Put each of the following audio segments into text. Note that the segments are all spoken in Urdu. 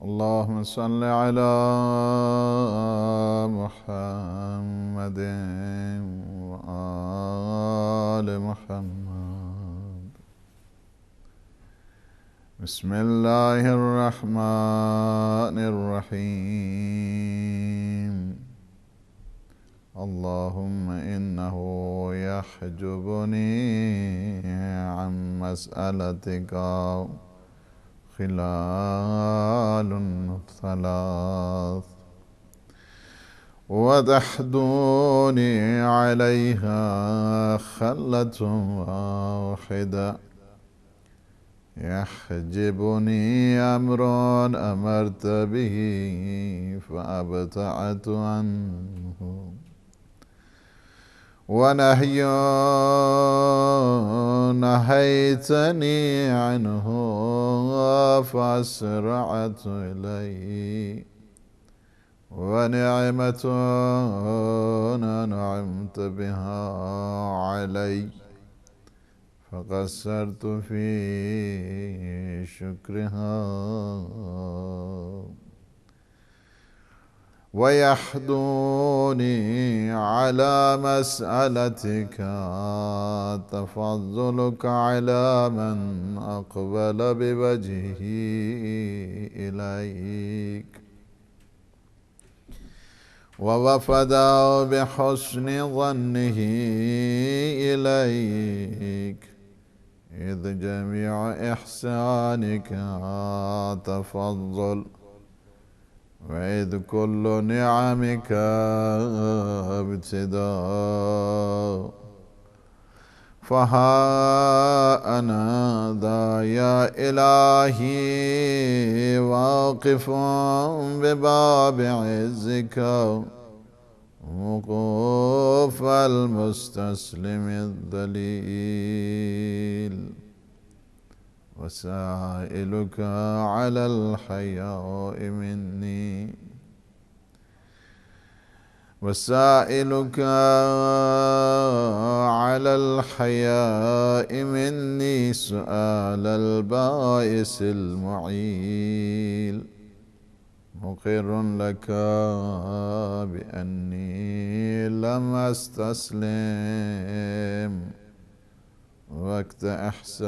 اللهم صل على محمد وآل محمد. بسم الله الرحمن الرحيم. اللهم إنه يحجبني عن مسألتك خلال ثلاث، وتحدوني عليها خلة واحدة. يحجبني أمر أمرت به فأبتعدت عنه، ونهي نهيتني عنه فأسرعت إليه، ونعمة أنعمت بها علي فقصرت في شكرها. ويحدوني على مسألتك تفضلك على من أقبل بوجهه إليك، ووفد بحسن ظنه إليك، إذ جميع إحسانك تفضل، وإذ كل نعمك ابتداء. فها أنا ذا يا إلهي واقف بباب عزك، وقوف المستسلم الذليل، وسائلك على الحياء مني، وسائلك على الحياء مني سؤال البائس المعيل، مقر لك بأني لم أستسلم وقت إحسانك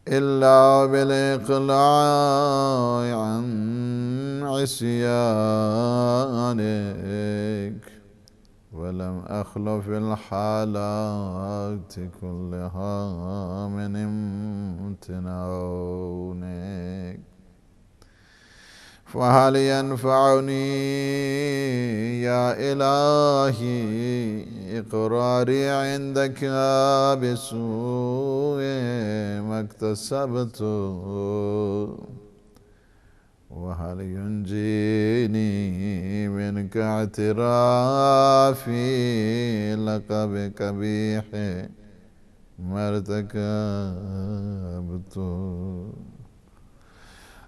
إلا بالإقلاع عن عصيانك، ولم أخل في الحالات كلها من امتنانك. فهل ينفعني يا إلهي إقراري عندك بسوء ما اكتسبته، وهل ينجيني منك اعترافي لك بقبيح ما ارتكبته؟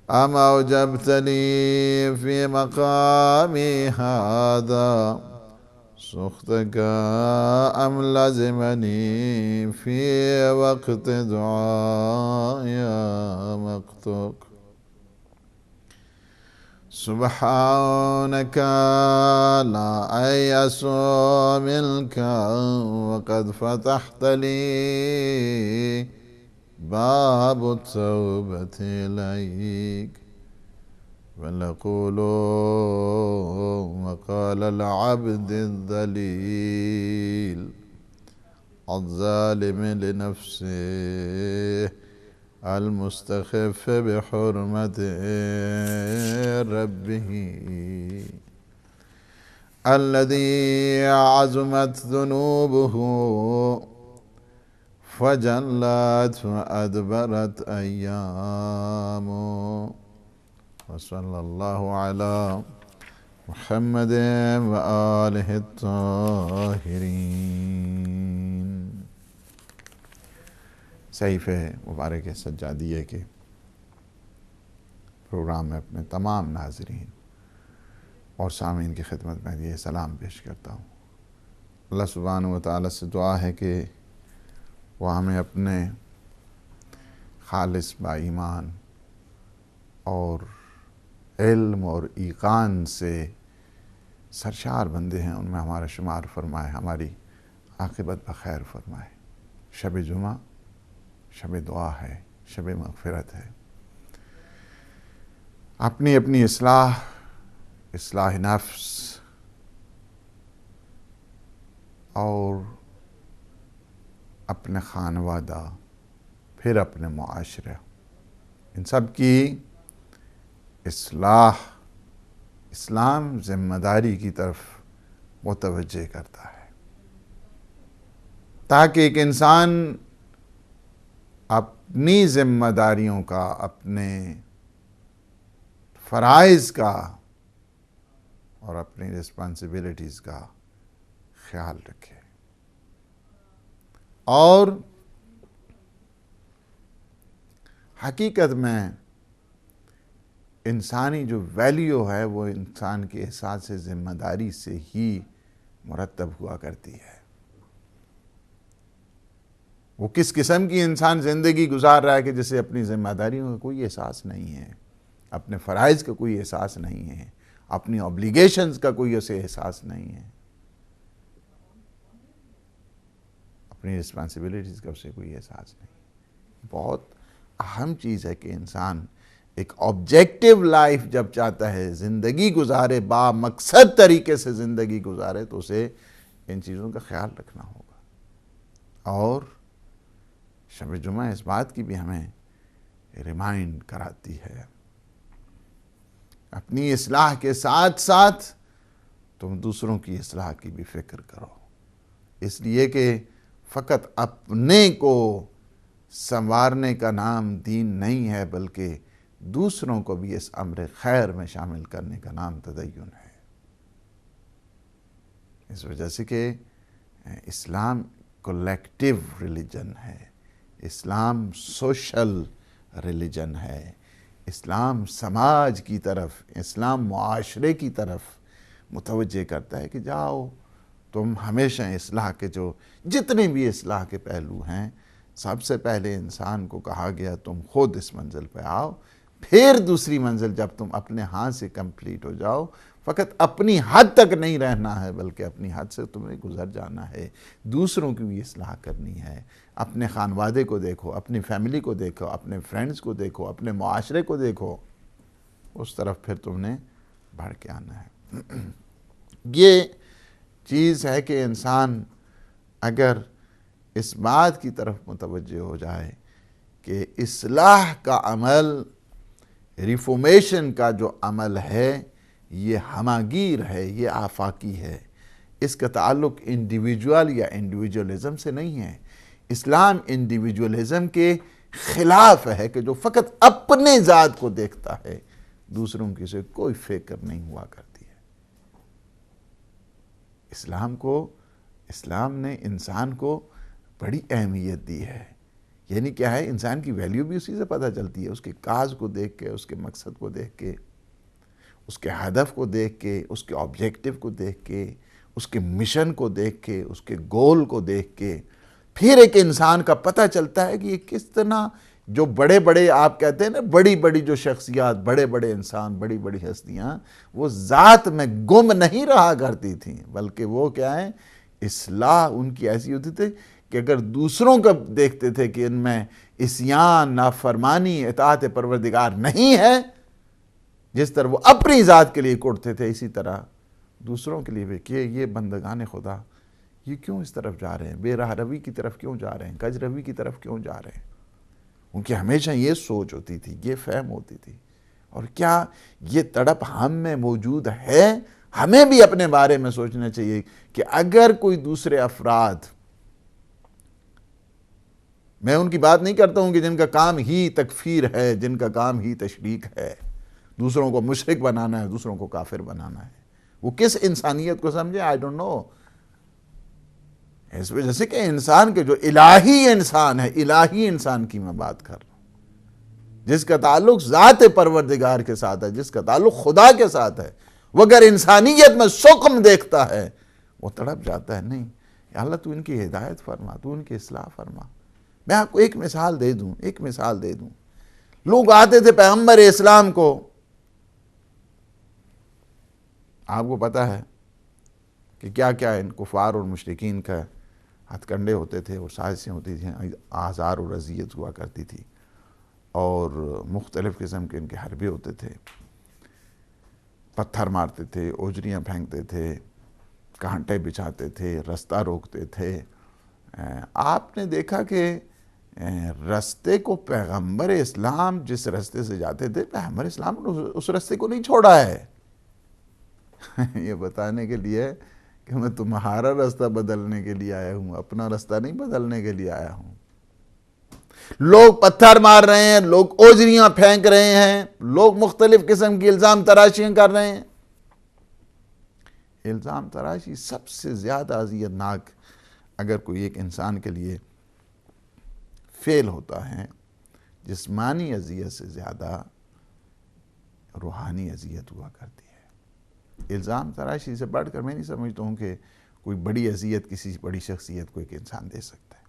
أما أوجبتني في مقامي هذا سخطك، أم لزمني في وقت دعايا مقتك؟ سبحانك لا أيأس منك، وقد فتحت لي باب التوبة إليك. فنقول وقال العبد الذليل الظالم لنفسه المستخف بحرمة ربه، الذي عزمت ذنوبه فجلت وأدبرت أيامه. وصلى الله على محمد وآله الطاهرين. صحیفہ مبارک سجادیہ کے پروگرام میں اپنے تمام ناظرین اور سامعین کی خدمت میں یہ سلام پیش کرتا ہوں۔ اللہ سبحانہ و تعالیٰ سے دعا ہے کہ وہ ہمیں اپنے خالص با ایمان اور علم اور ایقان سے سرشار بندے ہیں، ان میں ہمارا شمار فرمائے، ہماری عاقبت بخیر فرمائے۔ شب جمعہ شب دعا ہے، شب مغفرت ہے۔ اپنی اپنی اصلاح نفس اور اپنے خانوادہ، پھر اپنے معاشرہ، ان سب کی اصلاح اسلام ذمہ داری کی طرف متوجہ کرتا ہے، تاکہ ایک انسان اپنی ذمہ داریوں کا، اپنے فرائض کا اور اپنی رسپانسبلٹیز کا خیال رکھے، اور حقیقت میں انسانی جو ویلیو ہے وہ انسان کے احساس ذمہ داری سے ہی مرتب ہوا کرتی ہے۔ وہ کس قسم کی انسان زندگی گزار رہا ہے کہ جسے اپنی ذمہ داریوں کا کوئی احساس نہیں ہے، اپنے فرائض کا کوئی احساس نہیں ہے، اپنی اوبلیگیشنز کا کوئی اسے احساس نہیں ہے، اپنی رسپانسبلٹیز کا اسے کوئی احساس نہیں۔ بہت اہم چیز ہے کہ انسان ایک آبجیکٹیو لائف جب چاہتا ہے، زندگی گزارے، با مقصد طریقے سے زندگی گزارے، تو اسے ان چیزوں کا خیال رکھنا ہوگا۔ اور شب جمعہ اس بات کی بھی ہمیں ریمائنڈ کراتی ہے، اپنی اصلاح کے ساتھ ساتھ تم دوسروں کی اصلاح کی بھی فکر کرو، اس لیے کہ فقط اپنے کو سنوارنے کا نام دین نہیں ہے، بلکہ دوسروں کو بھی اس امر خیر میں شامل کرنے کا نام تدین ہے۔ اس وجہ سے کہ اسلام کولیکٹیو ریلیجن ہے، اسلام سوشل ریلیجن ہے، اسلام سماج کی طرف، اسلام معاشرے کی طرف متوجہ کرتا ہے کہ جاؤ تم ہمیشہ اصلاح کے جو جتنے بھی اصلاح کے پہلو ہیں، سب سے پہلے انسان کو کہا گیا تم خود اس منزل پہ آؤ، پھر دوسری منزل جب تم اپنے ہاتھ سے کمپلیٹ ہو جاؤ، فقط اپنی حد تک نہیں رہنا ہے بلکہ اپنی حد سے تمہیں گزر جانا ہے، دوسروں کی بھی اصلاح کرنی ہے، اپنے خانوادے کو دیکھو، اپنی فیملی کو دیکھو، اپنے فرینڈز کو دیکھو، اپنے معاشرے کو دیکھو، اس طرف پھر تم نے بڑھ کے آنا ہے۔ یہ چیز ہے کہ انسان اگر اس بات کی طرف متوجہ ہو جائے کہ اصلاح کا عمل، ریفارمیشن کا جو عمل ہے، یہ ہماگیر ہے، یہ آفاقی ہے، اس کا تعلق انڈیویجول یا انڈیویجولزم سے نہیں ہے۔ اسلام انڈیویجولزم کے خلاف ہے کہ جو فقط اپنے ذات کو دیکھتا ہے، دوسروں کی سے کوئی فکر نہیں ہوا کرتی ہے۔ اسلام نے انسان کو بڑی اہمیت دی ہے، یعنی کیا ہے، انسان کی ویلیو بھی اسی سے پتہ چلتی ہے، اس کے کاز کو دیکھ کے، اس کے مقصد کو دیکھ کے، اس کے ہدف کو دیکھ کے، اس کے آبجیکٹیو کو دیکھ کے، اس کے مشن کو دیکھ کے، اس کے گول کو دیکھ کے، پھر ایک انسان کا پتہ چلتا ہے کہ یہ کس طرح جو بڑے بڑے آپ کہتے ہیں نا، بڑی بڑی جو شخصیات، بڑے بڑے انسان، بڑی بڑی ہستیاں، وہ ذات میں گم نہیں رہا کرتی تھیں، بلکہ وہ کیا ہے، اصلاح ان کی ایسی ہوتی تھی کہ اگر دوسروں کو دیکھتے تھے کہ ان میں عصیان، نافرمانی، اطاعت پروردگار نہیں ہے، جس طرح وہ اپنی ذات کے لیے کوڑتے تھے، اسی طرح دوسروں کے لیے بھی کہ یہ بندگان خدا یہ کیوں اس طرف جا رہے ہیں، بے راہ روی کی طرف کیوں جا رہے ہیں، کج روی کی طرف کیوں جا رہے ہیں۔ ان کی ہمیشہ یہ سوچ ہوتی تھی، یہ فہم ہوتی تھی۔ اور کیا یہ تڑپ ہم میں موجود ہے؟ ہمیں بھی اپنے بارے میں سوچنا چاہیے کہ اگر کوئی دوسرے افراد، میں ان کی بات نہیں کرتا ہوں کہ جن کا کام ہی تکفیر ہے، جن کا کام ہی تشریک ہے، دوسروں کو مشرک بنانا ہے، دوسروں کو کافر بنانا ہے، وہ کس انسانیت کو سمجھے؟ I don't know۔ اس وجہ سے کہ انسان کے جو الہی انسان ہے، الہی انسان کی میں بات کر رہا ہوں، جس کا تعلق ذات پروردگار کے ساتھ ہے، جس کا تعلق خدا کے ساتھ ہے، وہ اگر انسانیت میں سقم دیکھتا ہے، وہ تڑپ جاتا ہے، نہیں یا اللہ تو ان کی ہدایت فرما، تو ان کی اصلاح فرما، میں آپ کو ایک مثال دے دوں، لوگ آتے تھے پیغمبر اسلام کو، آپ کو پتہ ہے کہ کیا کیا ان کفار اور مشرکین کا ہتھ کنڈے ہوتے تھے اور سازشیں ہوتی تھیں، آزار اور اذیت ہوا کرتی تھی، اور مختلف قسم کے ان کے حربے ہوتے تھے، پتھر مارتے تھے، اوجریاں پھینکتے تھے، کانٹے بچھاتے تھے، رستہ روکتے تھے۔ آپ نے دیکھا کہ رستے کو پیغمبر اسلام جس رستے سے جاتے تھے، پیغمبر اسلام نے اس رستے کو نہیں چھوڑا ہے یہ بتانے کے لیے کہ میں تمہارا رستہ بدلنے کے لیے آیا ہوں، اپنا رستہ نہیں بدلنے کے لیے آیا ہوں۔ لوگ پتھر مار رہے ہیں، لوگ اوجریاں پھینک رہے ہیں، لوگ مختلف قسم کی الزام تراشیاں کر رہے ہیں۔ الزام تراشی سب سے زیادہ اذیت ناک اگر کوئی ایک انسان کے لیے فعل ہوتا ہے، جسمانی اذیت سے زیادہ روحانی اذیت ہوا کرتی ہے۔ الزام تراشی سے بڑھ کر میں نہیں سمجھتا ہوں کہ کوئی بڑی اذیت کسی بڑی شخصیت کو ایک انسان دے سکتا ہے۔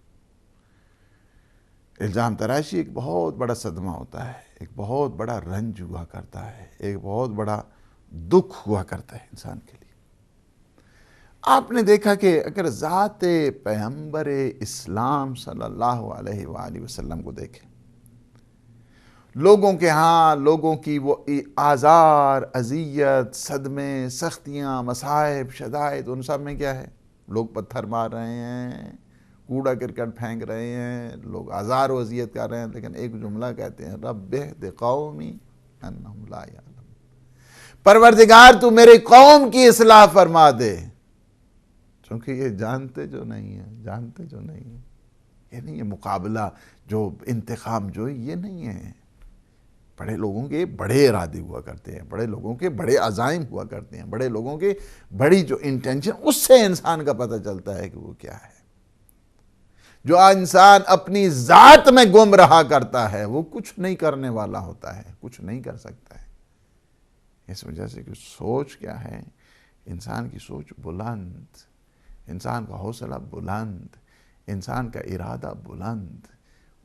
الزام تراشی ایک بہت بڑا صدمہ ہوتا ہے، ایک بہت بڑا رنج ہوا کرتا ہے، ایک بہت بڑا دکھ ہوا کرتا ہے انسان کے لیے۔ آپ نے دیکھا کہ اگر ذات پیغمبر اسلام صلی اللہ علیہ وآلہ وسلم کو دیکھیں، لوگوں کے ہاں لوگوں کی وہ آزار، اذیت، صدمے، سختیاں، مصائب، شدائد، ان سب میں کیا ہے؟ لوگ پتھر مار رہے ہیں، کوڑا کرکٹ پھینک رہے ہیں، لوگ آزار و اذیت کر رہے ہیں، لیکن ایک جملہ کہتے ہیں، رب اہد قومی انہم لا یعلمون، پروردگار تو میرے قوم کی اصلاح فرما دے، چونکہ یہ جانتے جو نہیں ہیں، یہ نہیں ہے مقابلہ، جو انتقام جو یہ نہیں ہے۔ بڑے لوگوں کے بڑے ارادے ہوا کرتے ہیں، بڑے لوگوں کے بڑے عزائم ہوا کرتے ہیں، بڑے لوگوں کے بڑی جو انٹینشن، اس سے انسان کا پتہ چلتا ہے کہ وہ کیا ہے۔ جو انسان اپنی ذات میں گم رہا کرتا ہے، وہ کچھ نہیں کرنے والا ہوتا ہے، کچھ نہیں کر سکتا ہے۔ اس وجہ سے کہ سوچ کیا ہے، انسان کی سوچ بلند، انسان کا حوصلہ بلند، انسان کا ارادہ بلند،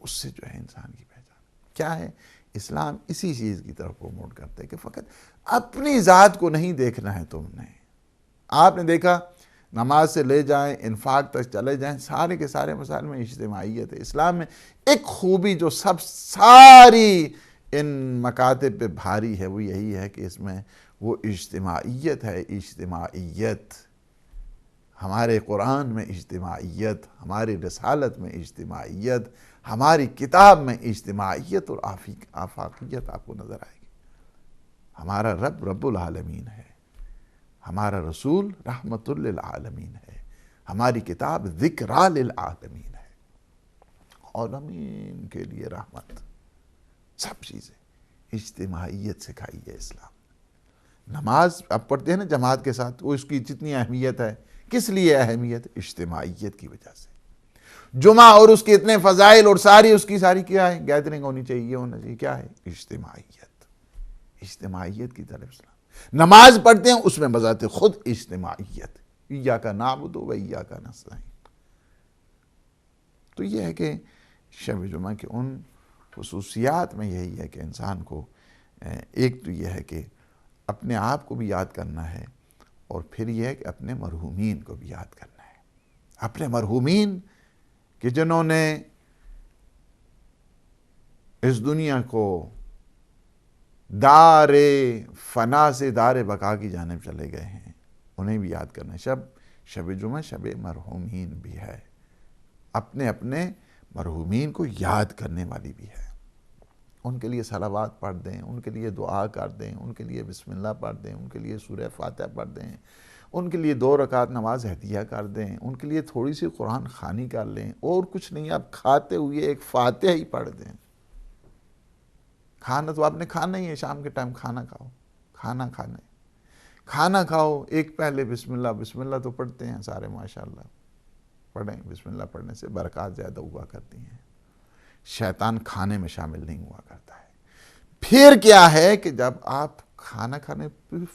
اس سے جو ہے انسان کی پہچان کیا ہے۔ اسلام اسی چیز کی طرف پروموٹ کرتا ہے کہ فقط اپنی ذات کو نہیں دیکھنا ہے تم نے۔ آپ نے دیکھا نماز سے لے جائیں، انفاق تک چلے جائیں، سارے کے سارے مسائل میں اجتماعیت ہے۔ اسلام میں ایک خوبی جو سب ساری ان مکاتب پہ بھاری ہے، وہ یہی ہے کہ اس میں وہ اجتماعیت ہے۔ اجتماعیت ہمارے قرآن میں، اجتماعیت ہماری رسالت میں، اجتماعیت ہماری کتاب میں، اجتماعیت اور آفاقیت آپ کو نظر آئے گی۔ ہمارا رب رب العالمین ہے، ہمارا رسول رحمت للعالمین ہے، ہماری کتاب ذکریٰ للعالمین ہے، عالمین کے لیے رحمت، سب چیزیں اجتماعیت سکھائی ہے اسلام۔ نماز اب پڑھتے ہیں نا جماعت کے ساتھ، وہ اس کی جتنی اہمیت ہے، کس لیے اہمیت؟ اجتماعیت کی وجہ سے۔ جمعہ اور اس کے اتنے فضائل اور ساری اس کی ساری کیا ہے؟ گیدرنگ ہونی چاہیے، یہ ہونا چاہیے، کیا ہے؟ اجتماعیت، اجتماعیت کی طرف اسلام۔ نماز پڑھتے ہیں، اس میں بذات خود اجتماعیت، ایاک نعبد و ایاک نستعین۔ تو یہ ہے کہ شب جمعہ کے ان خصوصیات میں یہی ہے کہ انسان کو ایک تو یہ ہے کہ اپنے آپ کو بھی یاد کرنا ہے، اور پھر یہ ہے کہ اپنے مرحومین کو بھی یاد کرنا ہے۔ اپنے مرحومین کہ جنہوں نے اس دنیا کو دار فنا سے دار بقا کی جانب چلے گئے ہیں، انہیں بھی یاد کرنا ہے۔ شب جمعہ شب مرحومین بھی ہے، اپنے اپنے مرحومین کو یاد کرنے والی بھی ہے۔ ان کے لیے صلوات پڑھ دیں، ان کے لیے دعا کر دیں، ان کے لیے بسم اللہ پڑھ دیں، ان کے لیے سورہ فاتحہ پڑھ دیں، ان کے لیے 2 رکعت نماز ہدیہ کر دیں، ان کے لیے تھوڑی سی قرآن خوانی کر لیں، اور کچھ نہیں، آپ کھاتے ہوئے ایک فاتحہ ہی پڑھ دیں۔ کھانا تو آپ نے کھانا ہی ہے، شام کے ٹائم کھانا کھاؤ، کھانا کھاؤ، ایک پہلے بسم اللہ تو پڑھتے ہیں سارے ماشاءاللہ، پڑھیں، بسم اللہ پڑھنے سے برکات زیادہ ہوا کرتی ہیں، شیطان کھانے میں شامل نہیں ہوا کرتا ہے۔ پھر کیا ہے کہ جب آپ کھانا کھانے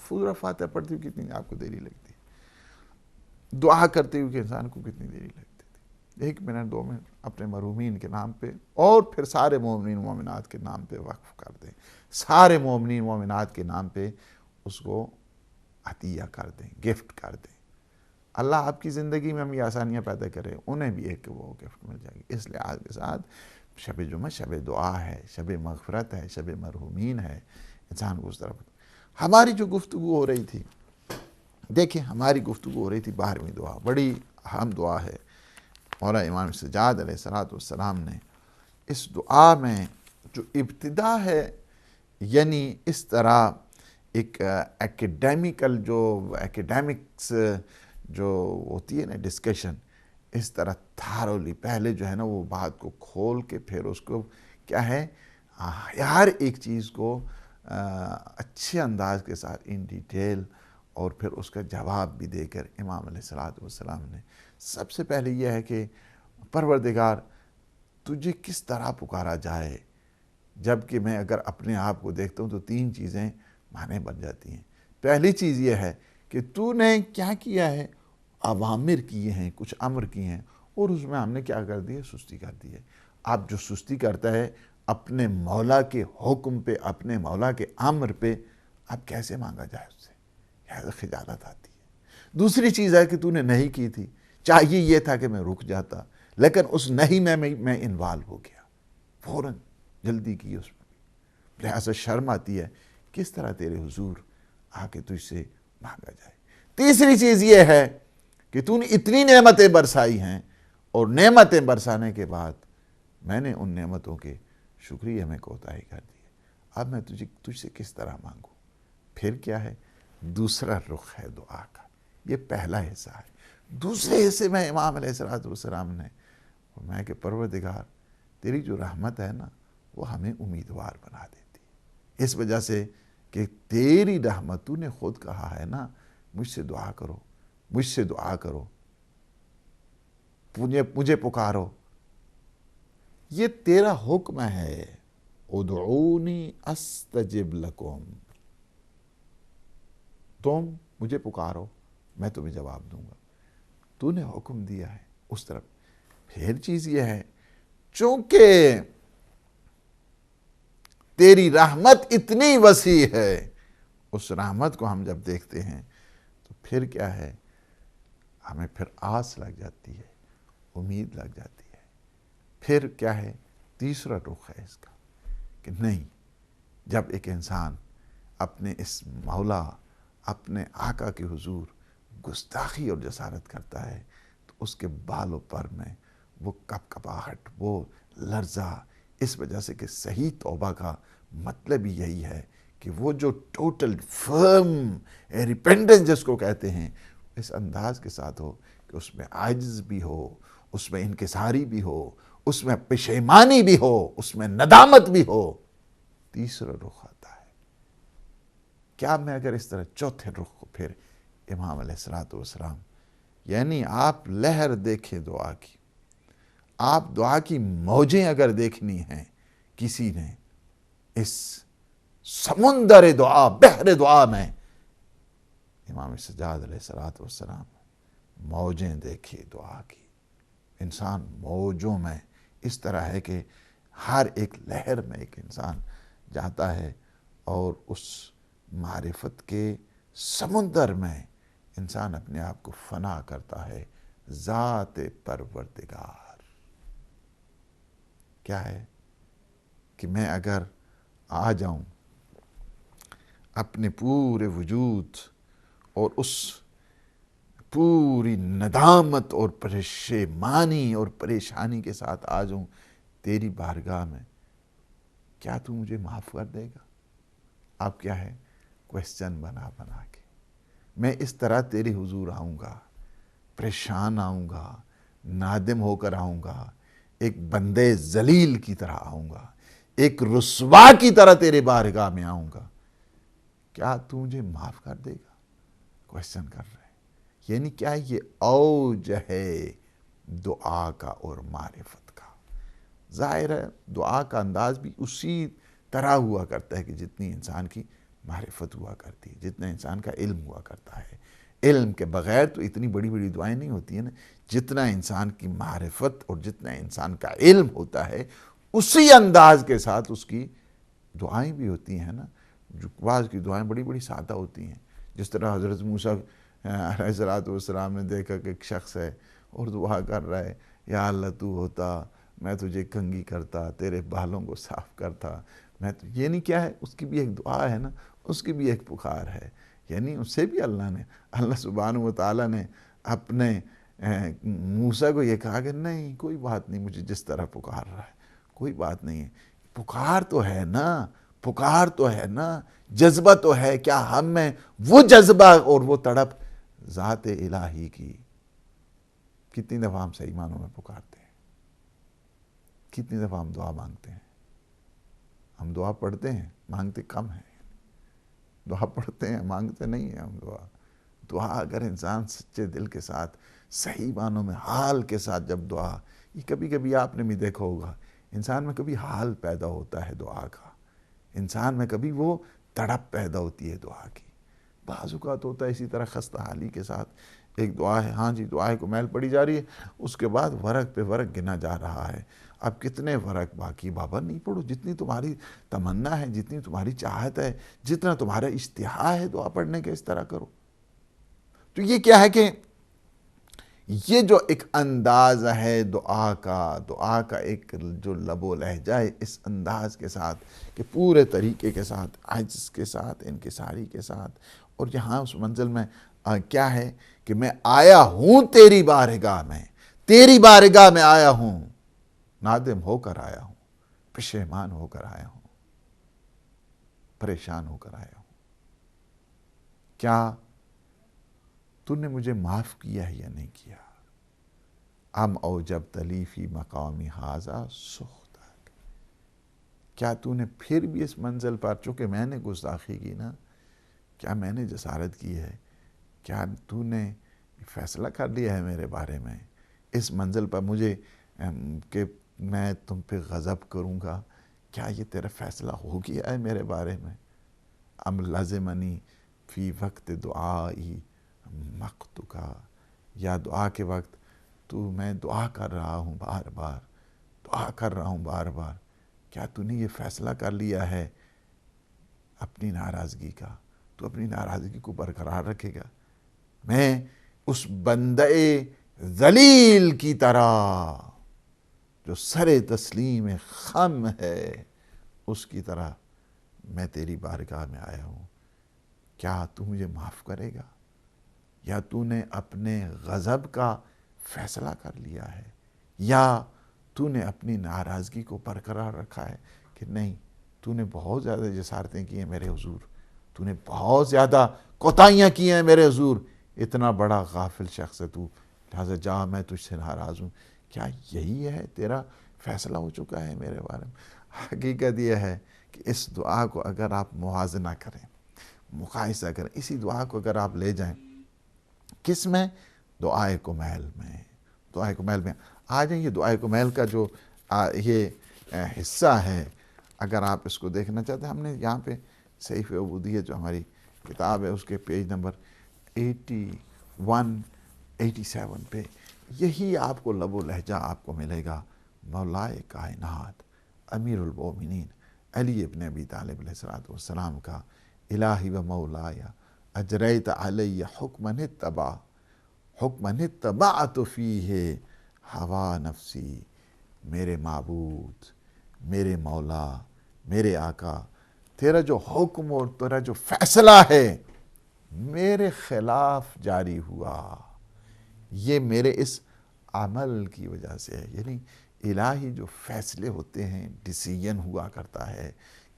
پورا فاتحہ پڑھتے ہوئے کتنی آپ کو دیری لگتی ہے، دعا کرتے ہوئے کہ انسان کو کتنی دیری لگتی تھی۔ 1 منٹ 2 منٹ اپنے مرحومین کے نام پہ اور پھر سارے مومنین مومنات کے نام پہ وقف کر دیں، سارے مومنین مومنات کے نام پہ اس کو عطیہ کر دیں، گفٹ کر دیں۔ اللہ آپ کی زندگی میں ہم یہ آسانیاں پیدا کرے، انہیں بھی ایک وہ گفٹ مل جائے گی۔ اس لحاظ کے ساتھ شب جمعہ شب دعا ہے، شب مغفرت ہے، شب مرحومین ہے، انسان کو اس طرف۔ ہماری جو گفتگو ہو رہی تھی، دیکھیں ہماری گفتگو ہو رہی تھی 12ویں دعا، بڑی اہم دعا ہے۔ مولا امام سجاد علیہ السلام نے اس دعا میں جو ابتدا ہے، یعنی اس طرح ایک ایکیڈیمکس جو ہوتی ہے نا ڈسکشن، اس طرح تھارولی پہلے جو ہے نا وہ بات کو کھول کے پھر اس کو کیا ہے ہر ایک چیز کو اچھے انداز کے ساتھ ان ڈیٹیل اور پھر اس کا جواب بھی دے کر امام علیہ السلام نے سب سے پہلے یہ ہے کہ پروردگار تجھے کس طرح پکارا جائے، جبکہ میں اگر اپنے آپ کو دیکھتا ہوں تو 3 چیزیں معنی بن جاتی ہیں۔ پہلی چیز یہ ہے کہ تو نے کیا کیا ہے، اوامر کیے ہیں، کچھ امر کیے ہیں، اور اس میں ہم نے کیا کر دی ہے، سستی کر دی ہے۔ اب جو سستی کرتا ہے اپنے مولا کے حکم پہ، اپنے مولا کے امر پہ، اب کیسے مانگا جائے اس سے، یہ خجالت آتی ہے۔ دوسری چیز ہے کہ تو نے نہیں کی تھی، چاہیے یہ تھا کہ میں رک جاتا، لیکن اس نہیں میں انوالو ہو گیا، فوراً جلدی کی اس میں، لہذا شرم آتی ہے کس طرح تیرے حضور آ کے تجھ سے مانگا جائے۔ تیسری چیز یہ ہے کہ تو نے اتنی نعمتیں برسائی ہیں، اور نعمتیں برسانے کے بعد میں نے ان نعمتوں کے شکریہ میں کوتاہی کر دی ہے، اب میں تجھ سے کس طرح مانگوں۔ پھر کیا ہے، دوسرا رخ ہے دعا کا، یہ پہلا حصہ ہے۔ دوسرے حصے میں امام علیہ السلام نے فرمایا کہ پروردگار تیری جو رحمت ہے نا وہ ہمیں امیدوار بنا دیتی ہے، اس وجہ سے کہ تیری رحمت تو نے خود کہا ہے نا، مجھ سے دعا کرو، مجھ سے دعا کرو، مجھے پکارو، یہ تیرا حکم ہے، ادعونی استجب لکم، تم مجھے پکارو میں تمہیں جواب دوں گا، تو نے حکم دیا ہے اس طرف۔ پھر چیز یہ ہے چونکہ تیری رحمت اتنی وسیع ہے، اس رحمت کو ہم جب دیکھتے ہیں تو پھر کیا ہے، ہمیں پھر آس لگ جاتی ہے، امید لگ جاتی ہے۔ پھر کیا ہے، تیسرا رخ ہے اس کا کہ نہیں، جب ایک انسان اپنے اس مولا، اپنے آقا کے حضور گستاخی اور جسارت کرتا ہے تو اس کے بال و پر میں وہ کپکپاہٹ، وہ لرزہ، اس وجہ سے کہ صحیح توبہ کا مطلب ہی یہی ہے کہ وہ جو ٹوٹل فرم ریپینٹنس جس کو کہتے ہیں، اس انداز کے ساتھ ہو کہ اس میں عاجز بھی ہو، اس میں انکساری بھی ہو، اس میں پشیمانی بھی ہو، اس میں ندامت بھی ہو۔ تیسرا رخ آتا ہے، کیا میں اگر اس طرح چوتھے رخ کو پھر امام علیہ السلام، یعنی آپ لہر دیکھیں دعا کی، آپ دعا کی موجیں اگر دیکھنی ہیں کسی نے، اس سمندر دعا، بحر دعا میں امام سجاد علیہ السلام موجیں دیکھیے دعا کی۔ انسان موجوں میں اس طرح ہے کہ ہر ایک لہر میں ایک انسان جاتا ہے اور اس معرفت کے سمندر میں انسان اپنے آپ کو فنا کرتا ہے۔ ذات پروردگار کیا ہے کہ میں اگر آ جاؤں اپنے پورے وجود اور اس پوری ندامت اور پریشانی اور پریشانی کے ساتھ آ جاؤں تیری بارگاہ میں، کیا تو مجھے معاف کر دے گا؟ اب کیا ہے، کویسچن بنا کے میں اس طرح تیرے حضور آؤں گا، پریشان آؤں گا، نادم ہو کر آؤں گا، ایک بندے ذلیل کی طرح آؤں گا، ایک رسوا کی طرح تیرے بارگاہ میں آؤں گا، کیا تو مجھے معاف کر دے گا؟ کویسچن کر رہے ہیں، یعنی کیا یہ اوج ہے دعا کا اور معرفت کا۔ ظاہر ہے دعا کا انداز بھی اسی طرح ہوا کرتا ہے کہ جتنی انسان کی معرفت ہوا کرتی ہے، جتنا انسان کا علم ہوا کرتا ہے۔ علم کے بغیر تو اتنی بڑی بڑی دعائیں نہیں ہوتی ہیں نا. جتنا انسان کی معرفت اور جتنا انسان کا علم ہوتا ہے اسی انداز کے ساتھ اس کی دعائیں بھی ہوتی ہیں نا. جو بعض کی دعائیں بڑی بڑی سادہ ہوتی ہیں. جس طرح حضرت موسیٰ علیہ السلام نے دیکھا کہ ایک شخص ہے اور دعا کر رہا ہے، یا اللہ تو ہوتا میں تجھے کنگھی کرتا، تیرے بالوں کو صاف کرتا. میں تو یہ نہیں کیا ہے، اس کی بھی ایک دعا ہے نا، اس کی بھی ایک پکار ہے. یعنی اس سے بھی اللہ سبحانہ و تعالیٰ نے اپنے موسیٰ کو یہ کہا کہ نہیں کوئی بات نہیں، مجھے جس طرح پکار رہا ہے کوئی بات نہیں ہے. پکار تو ہے نا، پکار تو ہے نا، جذبہ تو ہے. کیا ہم میں وہ جذبہ اور وہ تڑپ ذات الہی کی؟ کتنی دفعہ ہم صحیح معنوں میں پکارتے ہیں، کتنی دفعہ ہم دعا مانگتے ہیں. ہم دعا پڑھتے ہیں، مانگتے کم ہیں. دعا پڑھتے ہیں، مانگتے نہیں ہیں ہم دعا. دعا اگر انسان سچے دل کے ساتھ صحیح معنوں میں حال کے ساتھ جب دعا، یہ کبھی کبھی آپ نے بھی دیکھا ہوگا انسان میں کبھی حال پیدا ہوتا ہے دعا کا، انسان میں کبھی وہ تڑپ پیدا ہوتی ہے دعا کی. بعض اوقات ہوتا ہے اسی طرح خستہ حالی کے ساتھ ایک دعا ہے، ہاں جی دعائیں کو میل پڑی جا رہی ہے، اس کے بعد ورق پہ ورق گنا جا رہا ہے. اب کتنے ورق باقی؟ بابا نہیں پڑھو، جتنی تمہاری تمنا ہے، جتنی تمہاری چاہت ہے، جتنا تمہارا اشتہا ہے دعا پڑھنے کے، اس طرح کرو. تو یہ کیا ہے کہ یہ جو ایک انداز ہے دعا کا ایک جو لب و لہجہ ہے اس انداز کے ساتھ کہ پورے طریقے کے ساتھ، عجز کے ساتھ، انکساری کے ساتھ. اور یہاں اس منزل میں کیا ہے کہ میں آیا ہوں تیری بارگاہ میں، تیری بارگاہ میں آیا ہوں، نادم ہو کر آیا ہوں، پشیمان ہو کر آیا ہوں، پریشان ہو کر آیا ہوں. کیا تو نے مجھے معاف کیا ہے یا نہیں کیا؟ ام اوجبت لی فی مقامی ھذا سخطا، کیا تو نے پھر بھی اس منزل پر، چونکہ میں نے گستاخی کی نا، کیا میں نے جسارت کی ہے، کیا تو نے فیصلہ کر لیا ہے میرے بارے میں اس منزل پر مجھے کہ میں تم پہ غضب کروں گا؟ کیا یہ تیرا فیصلہ ہو گیا ہے میرے بارے میں؟ ام لازمنی فی وقت دعائی مقتکا، یا دعا کے وقت میں دعا کر رہا ہوں بار بار، دعا کر رہا ہوں بار بار، کیا تو نے یہ فیصلہ کر لیا ہے اپنی ناراضگی کا؟ تو اپنی ناراضگی کو برقرار رکھے گا؟ میں اس بندے ذلیل کی طرح جو سر تسلیم خم ہے اس کی طرح میں تیری بارگاہ میں آیا ہوں. کیا تو مجھے معاف کرے گا، یا تو نے اپنے غضب کا فیصلہ کر لیا ہے، یا تو نے اپنی ناراضگی کو برقرار رکھا ہے کہ نہیں تو نے بہت زیادہ جسارتیں کی ہیں میرے حضور، تو نے بہت زیادہ کوتاہیاں کی ہیں میرے حضور، اتنا بڑا غافل شخص ہے تو، لہٰذا جا میں تجھ سے ناراض ہوں. کیا یہی ہے تیرا فیصلہ ہو چکا ہے میرے بارے میں؟ حقیقت یہ ہے کہ اس دعا کو اگر آپ موازنہ کریں، مقایسہ کریں، اسی دعا کو اگر آپ لے جائیں کس میں؟ دعائے کمیل میں. دعائے کمیل میں آ جائیں. یہ دعائے کمیل کا جو یہ حصہ ہے، اگر آپ اس کو دیکھنا چاہتے ہیں، ہم نے یہاں پہ صحیف عبودیت جو ہماری کتاب ہے اس کے پیج نمبر 81 87 پہ یہی آپ کو لب و لہجہ آپ کو ملے گا. مولائے کائنات امیر المومنین علی ابن ابی طالب علیہ السلام کا، الہی و مولایا اجریت علی حکمن اتبعت فیہ ہوا نفسی. میرے معبود، میرے مولا، میرے آقا، تیرا جو حکم اور تیرا جو فیصلہ ہے میرے خلاف جاری ہوا، یہ میرے اس عمل کی وجہ سے ہے. یعنی الہی جو فیصلے ہوتے ہیں، ڈیسیژن ہوا کرتا ہے،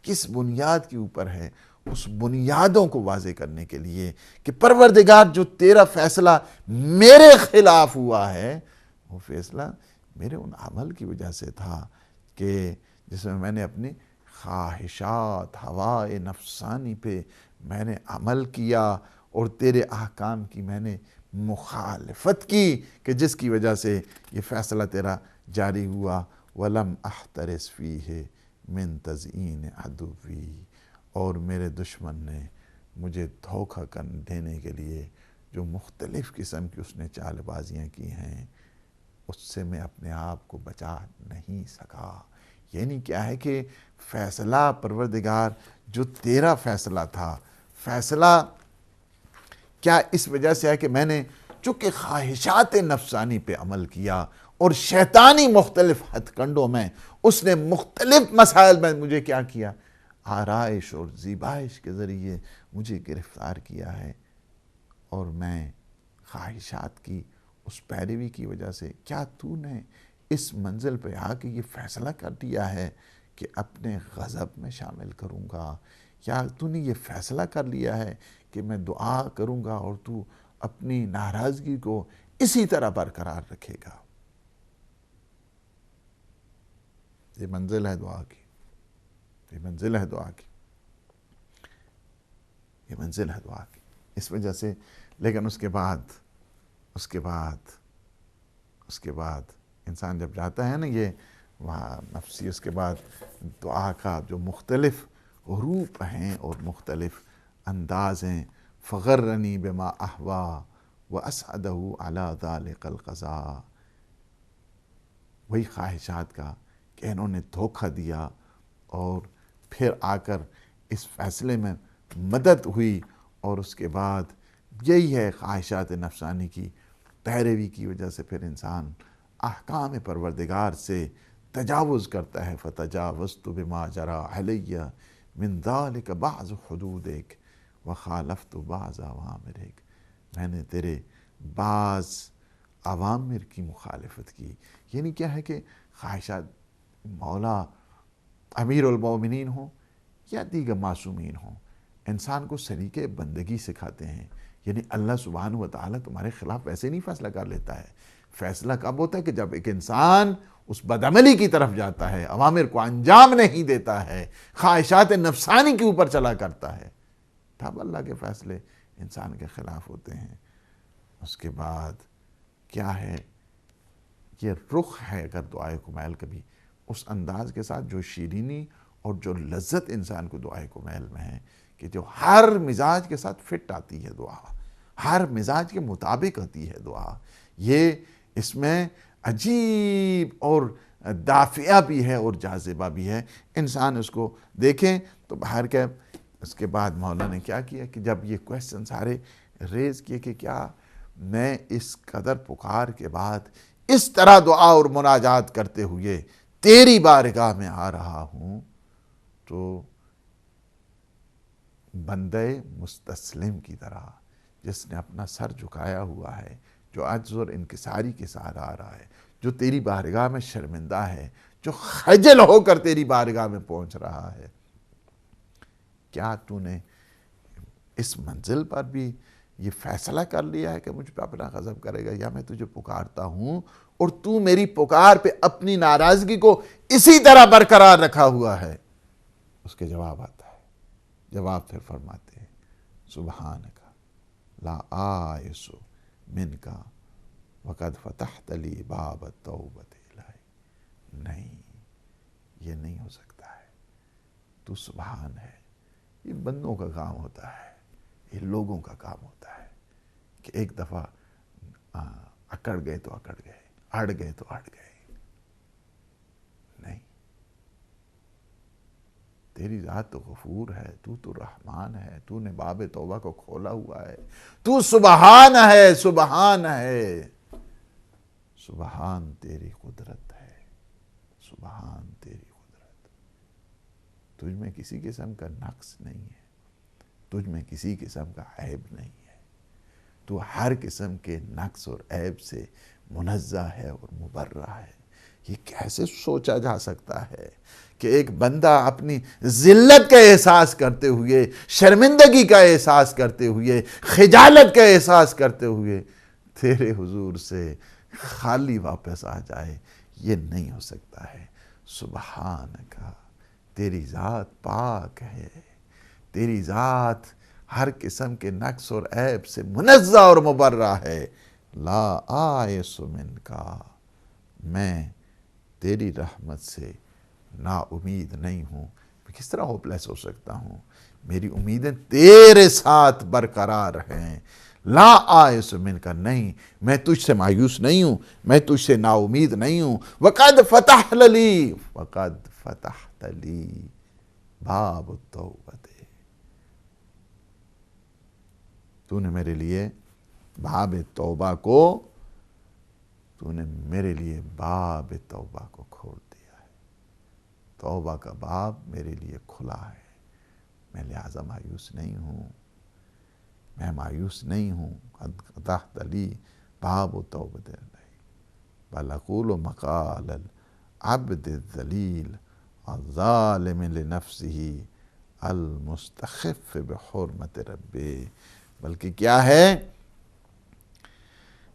کس بنیاد کے اوپر ہے؟ اس بنیادوں کو واضح کرنے کے لیے کہ پروردگار جو تیرا فیصلہ میرے خلاف ہوا ہے وہ فیصلہ میرے ان عمل کی وجہ سے تھا کہ جس میں نے اپنی خواہشات، ہوائے نفسانی پہ میں نے عمل کیا اور تیرے احکام کی میں نے مخالفت کی، کہ جس کی وجہ سے یہ فیصلہ تیرا جاری ہوا. وَلَمْ أَحْتَرِسْ فِيهِ مِن تَزْئِينِ عَدُوِّي، اور میرے دشمن نے مجھے دھوکہ دینے کے لیے جو مختلف قسم کی اس نے چال بازیاں کی ہیں، اس سے میں اپنے آپ کو بچا نہیں سکا۔ یعنی کیا ہے کہ فیصلہ پروردگار جو تیرا فیصلہ تھا، فیصلہ کیا اس وجہ سے ہے کہ میں نے چونکہ خواہشات نفسانی پہ عمل کیا اور شیطانی مختلف ہتھ کنڈوں میں اس نے مختلف مسائل میں مجھے کیا کیا، آرائش اور زیبائش کے ذریعے مجھے گرفتار کیا ہے، اور میں خواہشات کی اس پیروی کی وجہ سے کیا تو نے اس منزل پہ آ کے یہ فیصلہ کر دیا ہے کہ اپنے غضب میں شامل کروں گا، یا تو نے یہ فیصلہ کر لیا ہے کہ میں دعا کروں گا اور تو اپنی ناراضگی کو اسی طرح برقرار رکھے گا۔ یہ منزل ہے دعا کی، یہ منزل ہے دعا کی، یہ منزل ہے دعا کی۔ اس وجہ سے لیکن اس کے بعد انسان جب جاتا ہے نا یہ وہاں نفسی، اس کے بعد دعا کا جو مختلف روپ ہیں اور مختلف انداز ہیں، فغرنی بما احوا واسعدہ علی ذلک القضاء، وہی خواہشات کا کہ انہوں نے دھوکہ دیا اور پھر آ کر اس فیصلے میں مدد ہوئی، اور اس کے بعد یہی ہے خواہشات نفسانی کی پیروی کی وجہ سے پھر انسان احکام پروردگار سے تجاوز کرتا ہے۔ فتجاوزت بما جرى علی من ذلک بعض حدودک وخالفت بعض اوامرک، میں نے تیرے بعض اوامر کی مخالفت کی۔ یعنی کیا ہے کہ خواہشات مولا امیر المومنین ہوں یا دیگر معصومین ہوں، انسان کو سلیقہ بندگی سکھاتے ہیں۔ یعنی اللہ سبحانہ وتعالیٰ تمہارے خلاف ویسے نہیں فیصلہ کر لیتا ہے۔ فیصلہ کب ہوتا ہے کہ جب ایک انسان اس بدعملی کی طرف جاتا ہے، اوامر کو انجام نہیں دیتا ہے، خواہشات نفسانی کے اوپر چلا کرتا ہے، تب اللہ کے فیصلے انسان کے خلاف ہوتے ہیں۔ اس کے بعد کیا ہے، یہ رخ ہے اگر دعائے کمیل کبھی اس انداز کے ساتھ جو شیرینی اور جو لذت انسان کو دعائے کمیل میں ہے، کہ جو ہر مزاج کے ساتھ فٹ آتی ہے دعا، ہر مزاج کے مطابق ہوتی ہے دعا، یہ اس میں عجیب اور دافعہ بھی ہے اور جاذبہ بھی ہے۔ انسان اس کو دیکھیں تو باہر کے اس کے بعد مولا نے کیا کیا کہ جب یہ کویسچن سارے ریز کیے کہ کیا میں اس قدر پکار کے بعد اس طرح دعا اور مناجات کرتے ہوئے تیری بارگاہ میں آ رہا ہوں، تو بندے مستسلم کی طرح جس نے اپنا سر جھکایا ہوا ہے، جو عجز اور انکساری کے ساتھ آ رہا ہے، جو تیری بارگاہ میں شرمندہ ہے، جو خجل ہو کر تیری بارگاہ میں پہنچ رہا ہے، کیا تو نے اس منزل پر بھی یہ فیصلہ کر لیا ہے کہ مجھ پہ اپنا غضب کرے گا، یا میں تجھے پکارتا ہوں اور تو میری پکار پہ اپنی ناراضگی کو اسی طرح برقرار رکھا ہوا ہے؟ اس کے جواب آتا ہے، جواب پھر فرماتے ہیں سبحانک لا آئس منک وقد فتحت لی باب التوبۃ الی، نہیں، یہ نہیں ہو سکتا ہے، تو سبحان ہے۔ یہ بندوں کا کام ہوتا ہے، یہ لوگوں کا کام ہوتا ہے کہ ایک دفعہ اکڑ گئے تو اکڑ گئے، اڑ گئے تو اڑ گئے، نہیں، تیری ذات تو غفور ہے، تو رحمان ہے، تو نے باب توبہ کو کھولا ہوا ہے، تو سبحان ہے، سبحان ہے، سبحان تیری قدرت ہے، سبحان تیری قدرت، تجھ میں کسی قسم کا نقص نہیں ہے، تجھ میں کسی قسم کا عیب نہیں ہے، تو ہر قسم کے نقص اور عیب سے منزہ ہے اور مبرہ ہے۔ یہ کیسے سوچا جا سکتا ہے کہ ایک بندہ اپنی ذلت کا احساس کرتے ہوئے، شرمندگی کا احساس کرتے ہوئے، خجالت کا احساس کرتے ہوئے تیرے حضور سے خالی واپس آ جائے؟ یہ نہیں ہو سکتا ہے۔ سبحان کا، تیری ذات پاک ہے، تیری ذات ہر قسم کے نقص اور عیب سے منزہ اور مبرہ ہے۔ لا آئس منک، میں تیری رحمت سے نا امید نہیں ہوں۔ میں کس طرح ہوپ لیس ہو سکتا ہوں؟ میری امیدیں تیرے ساتھ برقرار ہیں۔ لا آئس من کا، نہیں میں تجھ سے مایوس نہیں ہوں، میں تجھ سے نا امید نہیں ہوں. وقد فتحت لی، وقد فتحت لی باب التوبہ، تو نے میرے لیے باب توبہ کو، تو نے میرے لیے باب توبہ کو کھول دیا ہے. توبہ کا باب میرے لیے کھلا ہے، میں لہذا مایوس نہیں ہوں، میں مایوس نہیں ہوں. قد فتحت لی باب توبۃ بل اقول مقال العبد الذلیل الظالم لنفسہ المستخف بحرمت ربہ. بلکہ کیا ہے،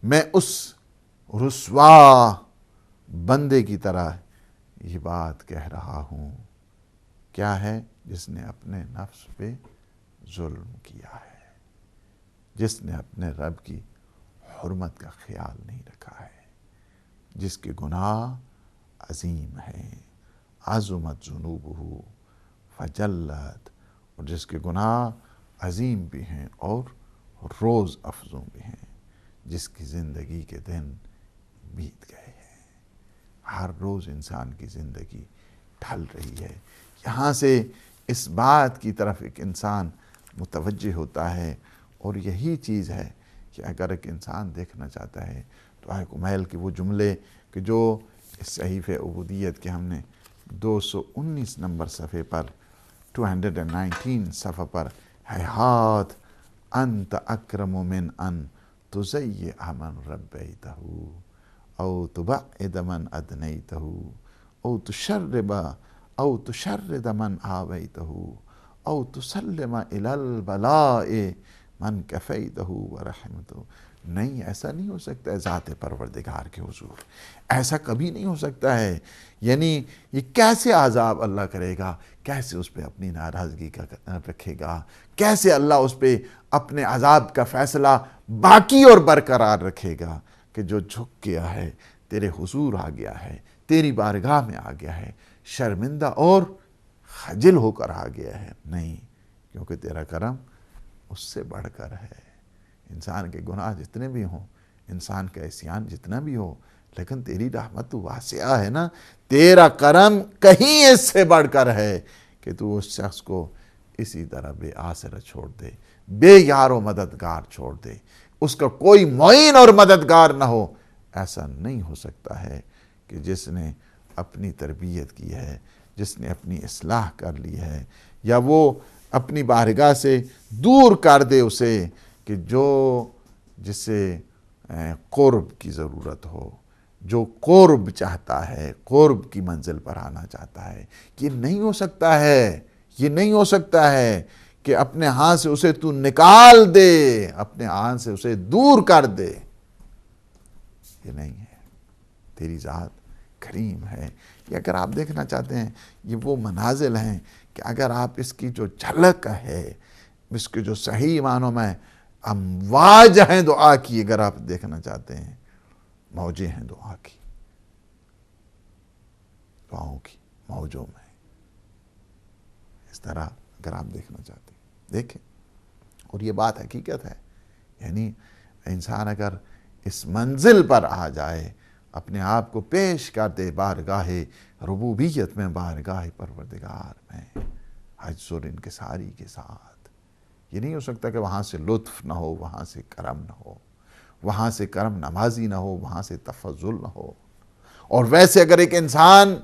میں اس رسوا بندے کی طرح یہ بات کہہ رہا ہوں. کیا ہے؟ جس نے اپنے نفس پہ ظلم کیا ہے، جس نے اپنے رب کی حرمت کا خیال نہیں رکھا ہے، جس کے گناہ عظیم ہیں. عظمت ذنوبہ فجلت، اور جس کے گناہ عظیم بھی ہیں اور روز افزوں بھی ہیں، جس کی زندگی کے دن بیت گئے ہیں. ہر روز انسان کی زندگی ڈھل رہی ہے. یہاں سے اس بات کی طرف ایک انسان متوجہ ہوتا ہے، اور یہی چیز ہے کہ اگر ایک انسان دیکھنا چاہتا ہے تو آئے کمیل کے وہ جملے کہ جو اس صحیفہ عبودیت کے ہم نے 219 نمبر صفحے پر 219 صفحہ پر ہیہات انت اکرم من ان تضیع من ربیتہ او تبعد من ادنیتہ او تشرد من آویتہ او تسلم الی البلاء من کفیتہ ورحمتہ. نہیں، ایسا نہیں ہو سکتا ہے ذات پروردگار کے حضور، ایسا کبھی نہیں ہو سکتا ہے. یعنی یہ کیسے عذاب اللہ کرے گا، کیسے اس پہ اپنی ناراضگی کا رکھے گا، کیسے اللہ اس پہ اپنے عذاب کا فیصلہ باقی اور برقرار رکھے گا کہ جو جھک گیا ہے، تیرے حضور آ گیا ہے، تیری بارگاہ میں آ گیا ہے، شرمندہ اور خجل ہو کر آ گیا ہے. نہیں، کیونکہ تیرا کرم اس سے بڑھ کر ہے. انسان کے گناہ جتنے بھی ہوں، انسان کا عصیان جتنا بھی ہو، لیکن تیری رحمت تو واسعہ ہے نا. تیرا کرم کہیں اس سے بڑھ کر ہے کہ تو اس شخص کو اسی طرح بے آسرا چھوڑ دے، بے یار و مددگار چھوڑ دے، اس کا کوئی معین اور مددگار نہ ہو. ایسا نہیں ہو سکتا ہے کہ جس نے اپنی تربیت کی ہے، جس نے اپنی اصلاح کر لی ہے، یا وہ اپنی بارگاہ سے دور کر دے اسے، کہ جو جسے قرب کی ضرورت ہو، جو قرب چاہتا ہے، قرب کی منزل پر آنا چاہتا ہے. یہ نہیں ہو سکتا ہے، یہ نہیں ہو سکتا ہے کہ اپنے ہاتھ سے اسے تو نکال دے، اپنے ہاتھ سے اسے دور کر دے. یہ نہیں ہے. تیری ذات کریم ہے. یہ اگر آپ دیکھنا چاہتے ہیں، یہ وہ منازل ہیں کہ اگر آپ اس کی جو جھلک ہے، اس کے جو صحیح معنوں میں امواج ہیں دعا کی، اگر آپ دیکھنا چاہتے ہیں، موجیں ہیں دعا کی، دعاؤں کی موجوں میں. اس طرح اگر آپ دیکھنا چاہتے ہیں دیکھیں. اور یہ بات حقیقت ہے. یعنی انسان اگر اس منزل پر آ جائے، اپنے آپ کو پیش کر دے بارگاہ ربوبیت میں، بارگاہ پروردگار میں، عجز اور انکساری کے ساتھ. یہ نہیں ہو سکتا کہ وہاں سے لطف نہ ہو، وہاں سے کرم نہ ہو، وہاں سے کرم نوازی نہ ہو، وہاں سے تفضل نہ ہو. اور ویسے اگر ایک انسان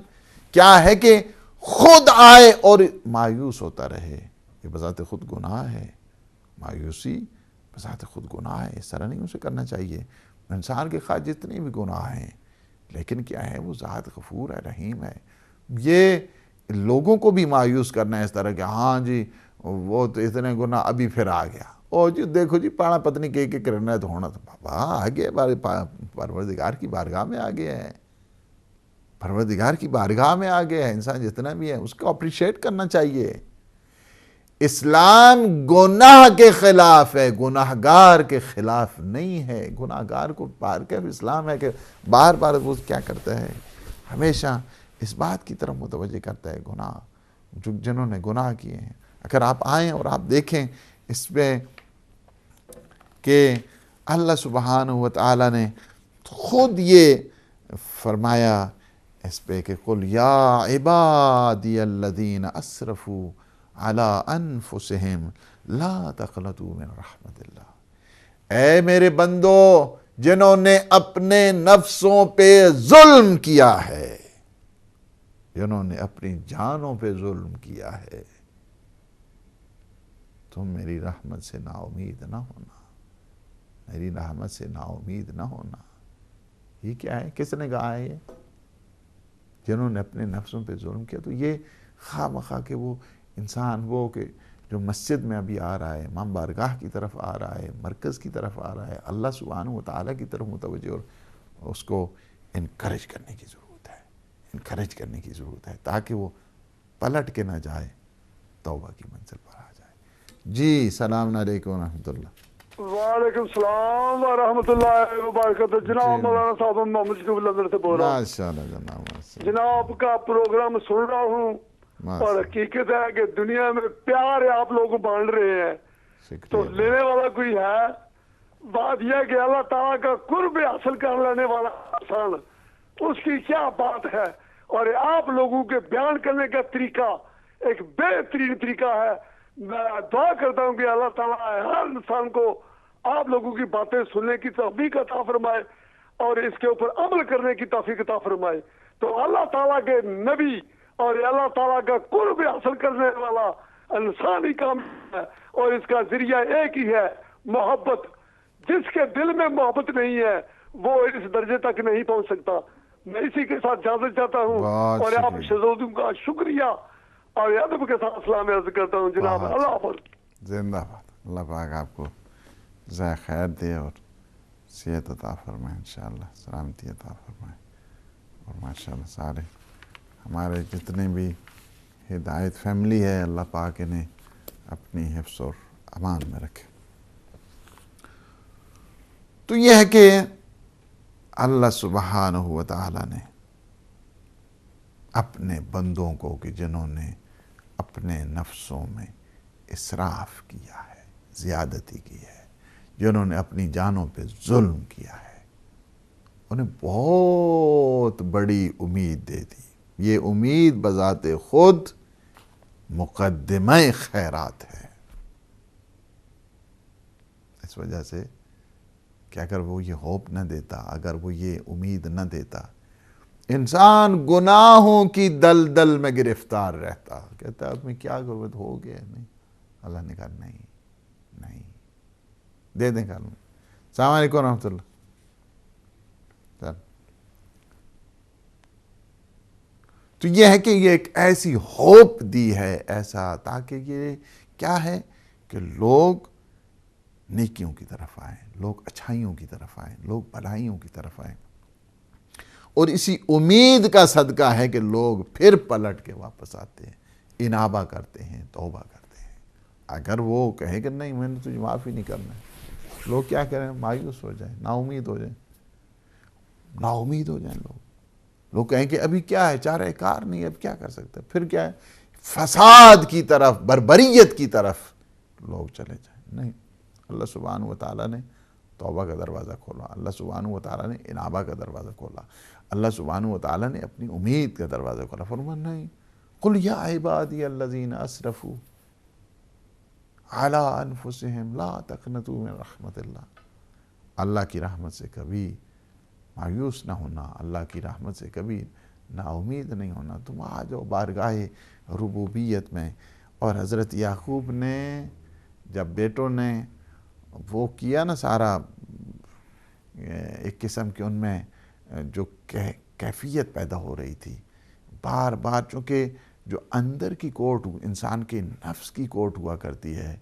کیا ہے کہ خود آئے اور مایوس ہوتا رہے، یہ بذات خود گناہ ہے. مایوسی بذات خود گناہ ہے. اس طرح نہیں اسے کرنا چاہیے. انسان کے خواہ جتنے بھی گناہ ہیں، لیکن کیا ہے، وہ ذات غفور ہے، رحیم ہے. یہ لوگوں کو بھی مایوس کرنا ہے اس طرح کہ ہاں جی وہ تو اتنے گناہ ابھی پھر آ گیا، اور جی دیکھو جی پاڑا پتنی کہ کرنا ہے تو ہونا تو بابا آگے پروردگار کی بارگاہ میں آ گیا ہے. پروردگار کی بارگاہ میں آ گیا ہے. انسان جتنا بھی ہے اس کو اپریشیٹ کرنا چاہیے. اسلام گناہ کے خلاف ہے، گناہگار کے خلاف نہیں ہے. گناہگار کو بار کے اسلام ہے کہ بار بار وہ کیا کرتا ہے، ہمیشہ اس بات کی طرف متوجہ کرتا ہے گناہ جنہوں نے گناہ کیے ہیں. اگر آپ آئیں اور آپ دیکھیں اس پہ کہ اللہ سبحانہ و تعالیٰ نے خود یہ فرمایا اس پہ کہ قل یا عبادی الذین اسرفوا علی انفسہم لا تقنطوا من رحمت اللہ، اے میرے بندو جنہوں نے اپنے نفسوں پہ ظلم کیا ہے، جنہوں نے اپنی جانوں پہ ظلم کیا ہے، تم میری رحمت سے نا امید نہ ہونا، میری رحمت سے نا امید نہ ہونا۔ یہ کیا ہے؟ کس نے کہا ہے؟ یہ جنہوں نے اپنے نفسوں پہ ظلم کیا۔ تو یہ خواہ مخواہ کہ وہ انسان وہ کہ جو مسجد میں ابھی آ رہا ہے، امام بارگاہ کی طرف آ رہا ہے، مرکز کی طرف آ رہا ہے، اللہ سبحانہ و تعالیٰ کی طرف متوجہ، اور اس کو انکریج کرنے کی ضرورت ہے، انکریج کرنے کی ضرورت ہے تاکہ وہ پلٹ کے نہ جائے، توبہ کی منزل پر آ جائے۔ جی السلام علیکم ورحمۃ اللہ۔ وعلیکم السلام ورحمۃ اللہ وبرکاتہ۔ جناب مولانا صاحب محمد شکیب لندن سے بول رہا ہوں۔ ماشاءاللہ جناب، جناب کا پروگرام سن رہا ہوں اور حقیقت ہے کہ دنیا میں پیار آپ لوگ بانٹ رہے ہیں تو لینے والا کوئی ہے؟ بات یہ کہ اللہ تعالیٰ کا قرب حاصل کر لینے والا انسان، اس کی کیا بات ہے؟ اور آپ لوگوں کے بیان کرنے کا طریقہ ایک بہترین طریقہ ہے۔ میں دعا کرتا ہوں کہ اللہ تعالیٰ ہر انسان کو آپ لوگوں کی باتیں سننے کی توفیق عطا فرمائے اور اس کے اوپر عمل کرنے کی توفیق عطا فرمائے۔ تو اللہ تعالیٰ کے نبی اور اللہ تعالیٰ کا قرب حاصل کرنے والا انسان ہی کام ہے، اور اس کا ذریعہ ایک ہی ہے، محبت۔ جس کے دل میں محبت نہیں ہے وہ اس درجے تک نہیں پہنچ سکتا۔ میں اسی کے ساتھ اجازت چاہتا ہوں اور آپ شہزادوں کا شکریہ اور ادب کے ساتھ سلام عرض کرتا ہوں جناب۔ اللہ حافظ۔ زندہ باد۔ اللہ پاک آپ کو جزائے خیر دے اور صحت عطا فرمائے، انشاءاللہ سلامتی عطا فرمائے، اور ماشاءاللہ سارے ہمارے جتنے بھی ہدایت فیملی ہے اللہ پاک انہیں اپنی حفظ اور امان میں رکھے۔ تو یہ ہے کہ اللہ سبحانہ و تعالیٰ نے اپنے بندوں کو کہ جنہوں نے اپنے نفسوں میں اسراف کیا ہے، زیادتی کی ہے، جنہوں نے اپنی جانوں پہ ظلم کیا ہے، انہیں بہت بڑی امید دے دی۔ یہ امید بذات خود مقدمہ خیرات ہے۔ اس وجہ سے کہ اگر وہ یہ ہوپ نہ دیتا، اگر وہ یہ امید نہ دیتا، انسان گناہوں کی دلدل میں گرفتار رہتا، کہتا اب میں کیا کروں، ہو گیا نہیں۔ اللہ نے کہا نہیں دے دیں کل۔ السلام علیکم ورحمۃ اللہ۔ تو یہ ہے کہ یہ ایک ایسی ہوپ دی ہے، ایسا، تاکہ یہ کیا ہے کہ لوگ نیکیوں کی طرف آئیں، لوگ اچھائیوں کی طرف آئیں، لوگ بھلائیوں کی طرف آئیں، اور اسی امید کا صدقہ ہے کہ لوگ پھر پلٹ کے واپس آتے ہیں، انابہ کرتے ہیں، توبہ کرتے ہیں۔ اگر وہ کہے کہ نہیں میں نے تجھے معافی نہیں کرنا ہے، لوگ کیا کریں؟ مایوس ہو جائیں، نا امید ہو جائیں لوگ کہیں کہ ابھی کیا ہے، چارہ کار نہیں، اب کیا کر سکتے، پھر کیا ہے، فساد کی طرف، بربریت کی طرف لوگ چلے جائیں۔ نہیں، اللہ سبحانہ و تعالیٰ نے توبہ کا دروازہ کھولا، اللہ سبحانہ و تعالیٰ نے انابہ کا دروازہ کھولا، اللہ سبحانہ و تعالیٰ نے اپنی امید کا دروازہ کھولا۔ فرمایا نہیں، قل یا عبادی الذین اسرفوا علی انفسہم لا تقنطوا من رحمت اللہ۔ اللہ کی رحمت سے کبھی مایوس نہ ہونا، اللہ کی رحمت سے کبھی نا امید نہیں ہونا۔ تم آ جاؤ بارگاہ ربوبیت میں۔ اور حضرت یعقوب نے جب بیٹوں نے وہ کیا نا سارا، ایک قسم کی ان میں جو کیفیت پیدا ہو رہی تھی، بار بار، چونکہ جو اندر کی کوٹ انسان کے نفس کی کوٹ ہوا کرتی ہے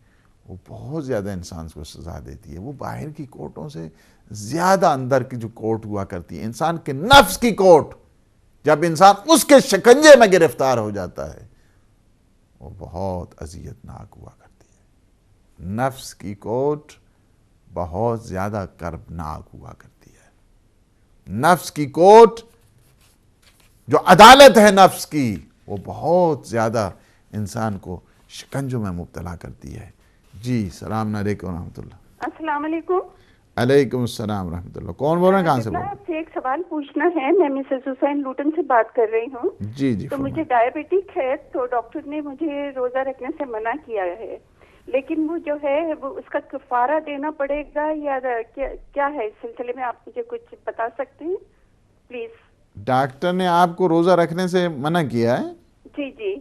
وہ بہت زیادہ انسان کو سزا دیتی ہے، وہ باہر کی کوٹوں سے زیادہ اندر کی جو کوٹ ہوا کرتی ہے، انسان کے نفس کی کوٹ، جب انسان اس کے شکنجے میں گرفتار ہو جاتا ہے وہ بہت اذیتناک ہوا کرتی ہے۔ نفس کی کوٹ بہت زیادہ کربناک ہوا کرتی ہے۔ نفس کی کوٹ جو عدالت ہے نفس کی، وہ بہت زیادہ انسان کو شکنجوں میں مبتلا کرتی ہے۔ جی السلام علیکم ورحمۃ اللہ۔ السلام علیکم. علیکم السلام ورحمۃ اللہ. کون بول رہے ہیں, کہاں سے بول رہے ہیں؟ آپ سے ایک سوال پوچھنا ہے. میں مسز حسین لوٹن سے بات کر رہی ہوں. جی جی. تو مجھے ڈائبٹک ہے, تو ڈاکٹر نے مجھے روزہ رکھنے سے منع کیا ہے, لیکن وہ جو ہے وہ اس کا کفارہ دینا پڑے گا یا کیا ہے؟ اس سلسلے میں آپ مجھے کچھ بتا سکتے ہیں پلیز؟ ڈاکٹر نے آپ کو روزہ رکھنے سے منع کیا ہے؟ جی جی.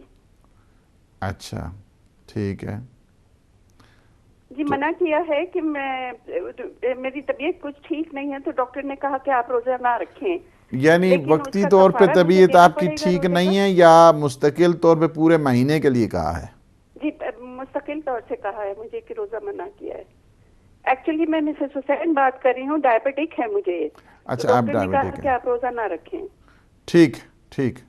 اچھا ٹھیک ہے. جی منع کیا ہے کہ میری طبیعت کچھ ٹھیک نہیں ہے, تو ڈاکٹر نے کہا کہ آپ روزہ نہ رکھیں. یعنی وقتی طور پہ طبیعت آپ کی ٹھیک نہیں ہے یا مستقل طور پہ پورے مہینے کے لیے کہا ہے؟ جی مستقل طور سے کہا ہے مجھے کہ روزہ منع کیا ہے. ایکچولی میں مسز حسین بات کر رہی ہوں, ڈائبٹک ہے مجھے. اچھا آپ ڈائبٹک ہیں. کہ آپ روزہ نہ رکھیں. ٹھیک ٹھیک.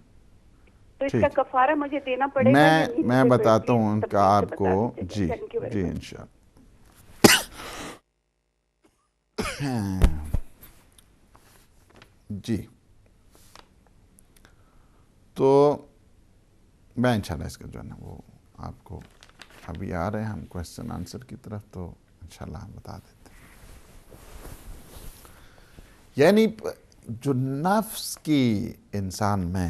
تو اس کا کفارہ مجھے دینا پڑے گا؟ میں بتاتا ہوں ان کا آپ کو. جی جی انشاءاللہ. جی تو میں انشاءاللہ اس کا جو ہے نا وہ آپ کو ابھی آ رہے ہیں ہم کویسچن آنسر کی طرف, تو انشاءاللہ ہم بتا دیتے ہیں. یعنی جو نفس کی انسان میں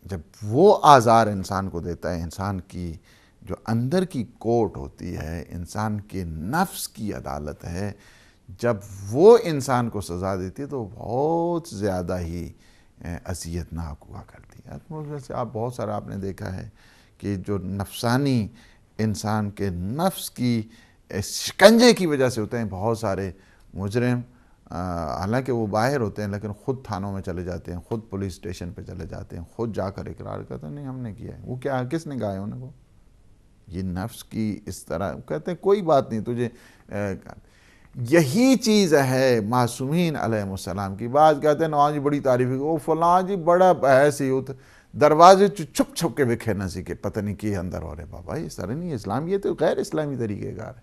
جب وہ آزار انسان کو دیتا ہے, انسان کی جو اندر کی کوٹ ہوتی ہے, انسان کے نفس کی عدالت ہے, جب وہ انسان کو سزا دیتی ہے تو بہت زیادہ ہی اذیت ناک ہوا کرتی ہے. ویسے آپ بہت سارا آپ نے دیکھا ہے کہ جو نفسانی انسان کے نفس کی شکنجے کی وجہ سے ہوتے ہیں بہت سارے مجرم, حالانکہ وہ باہر ہوتے ہیں لیکن خود تھانوں میں چلے جاتے ہیں, خود پولیس اسٹیشن پہ چلے جاتے ہیں, خود جا کر اقرار کرتے ہیں نہیں ہم نے کیا ہے. وہ کیا کس نے کہا ہے انہیں؟ وہ یہ نفس کی اس طرح کہتے ہیں کوئی بات نہیں تجھے. یہی چیز ہے معصومین علیہ السلام کی. بعض کہتے ہیں نواز جی بڑی تعریف ہے, وہ فلاں جی بڑا ایسے ہی ہوتا دروازے چھپ چھپ کے بکھے نہ سیکھے, پتہ نہیں کہ اندر ہو رہے. بابا اس طرح نہیں, اسلام یہ تو غیر اسلامی طریقے کار ہے.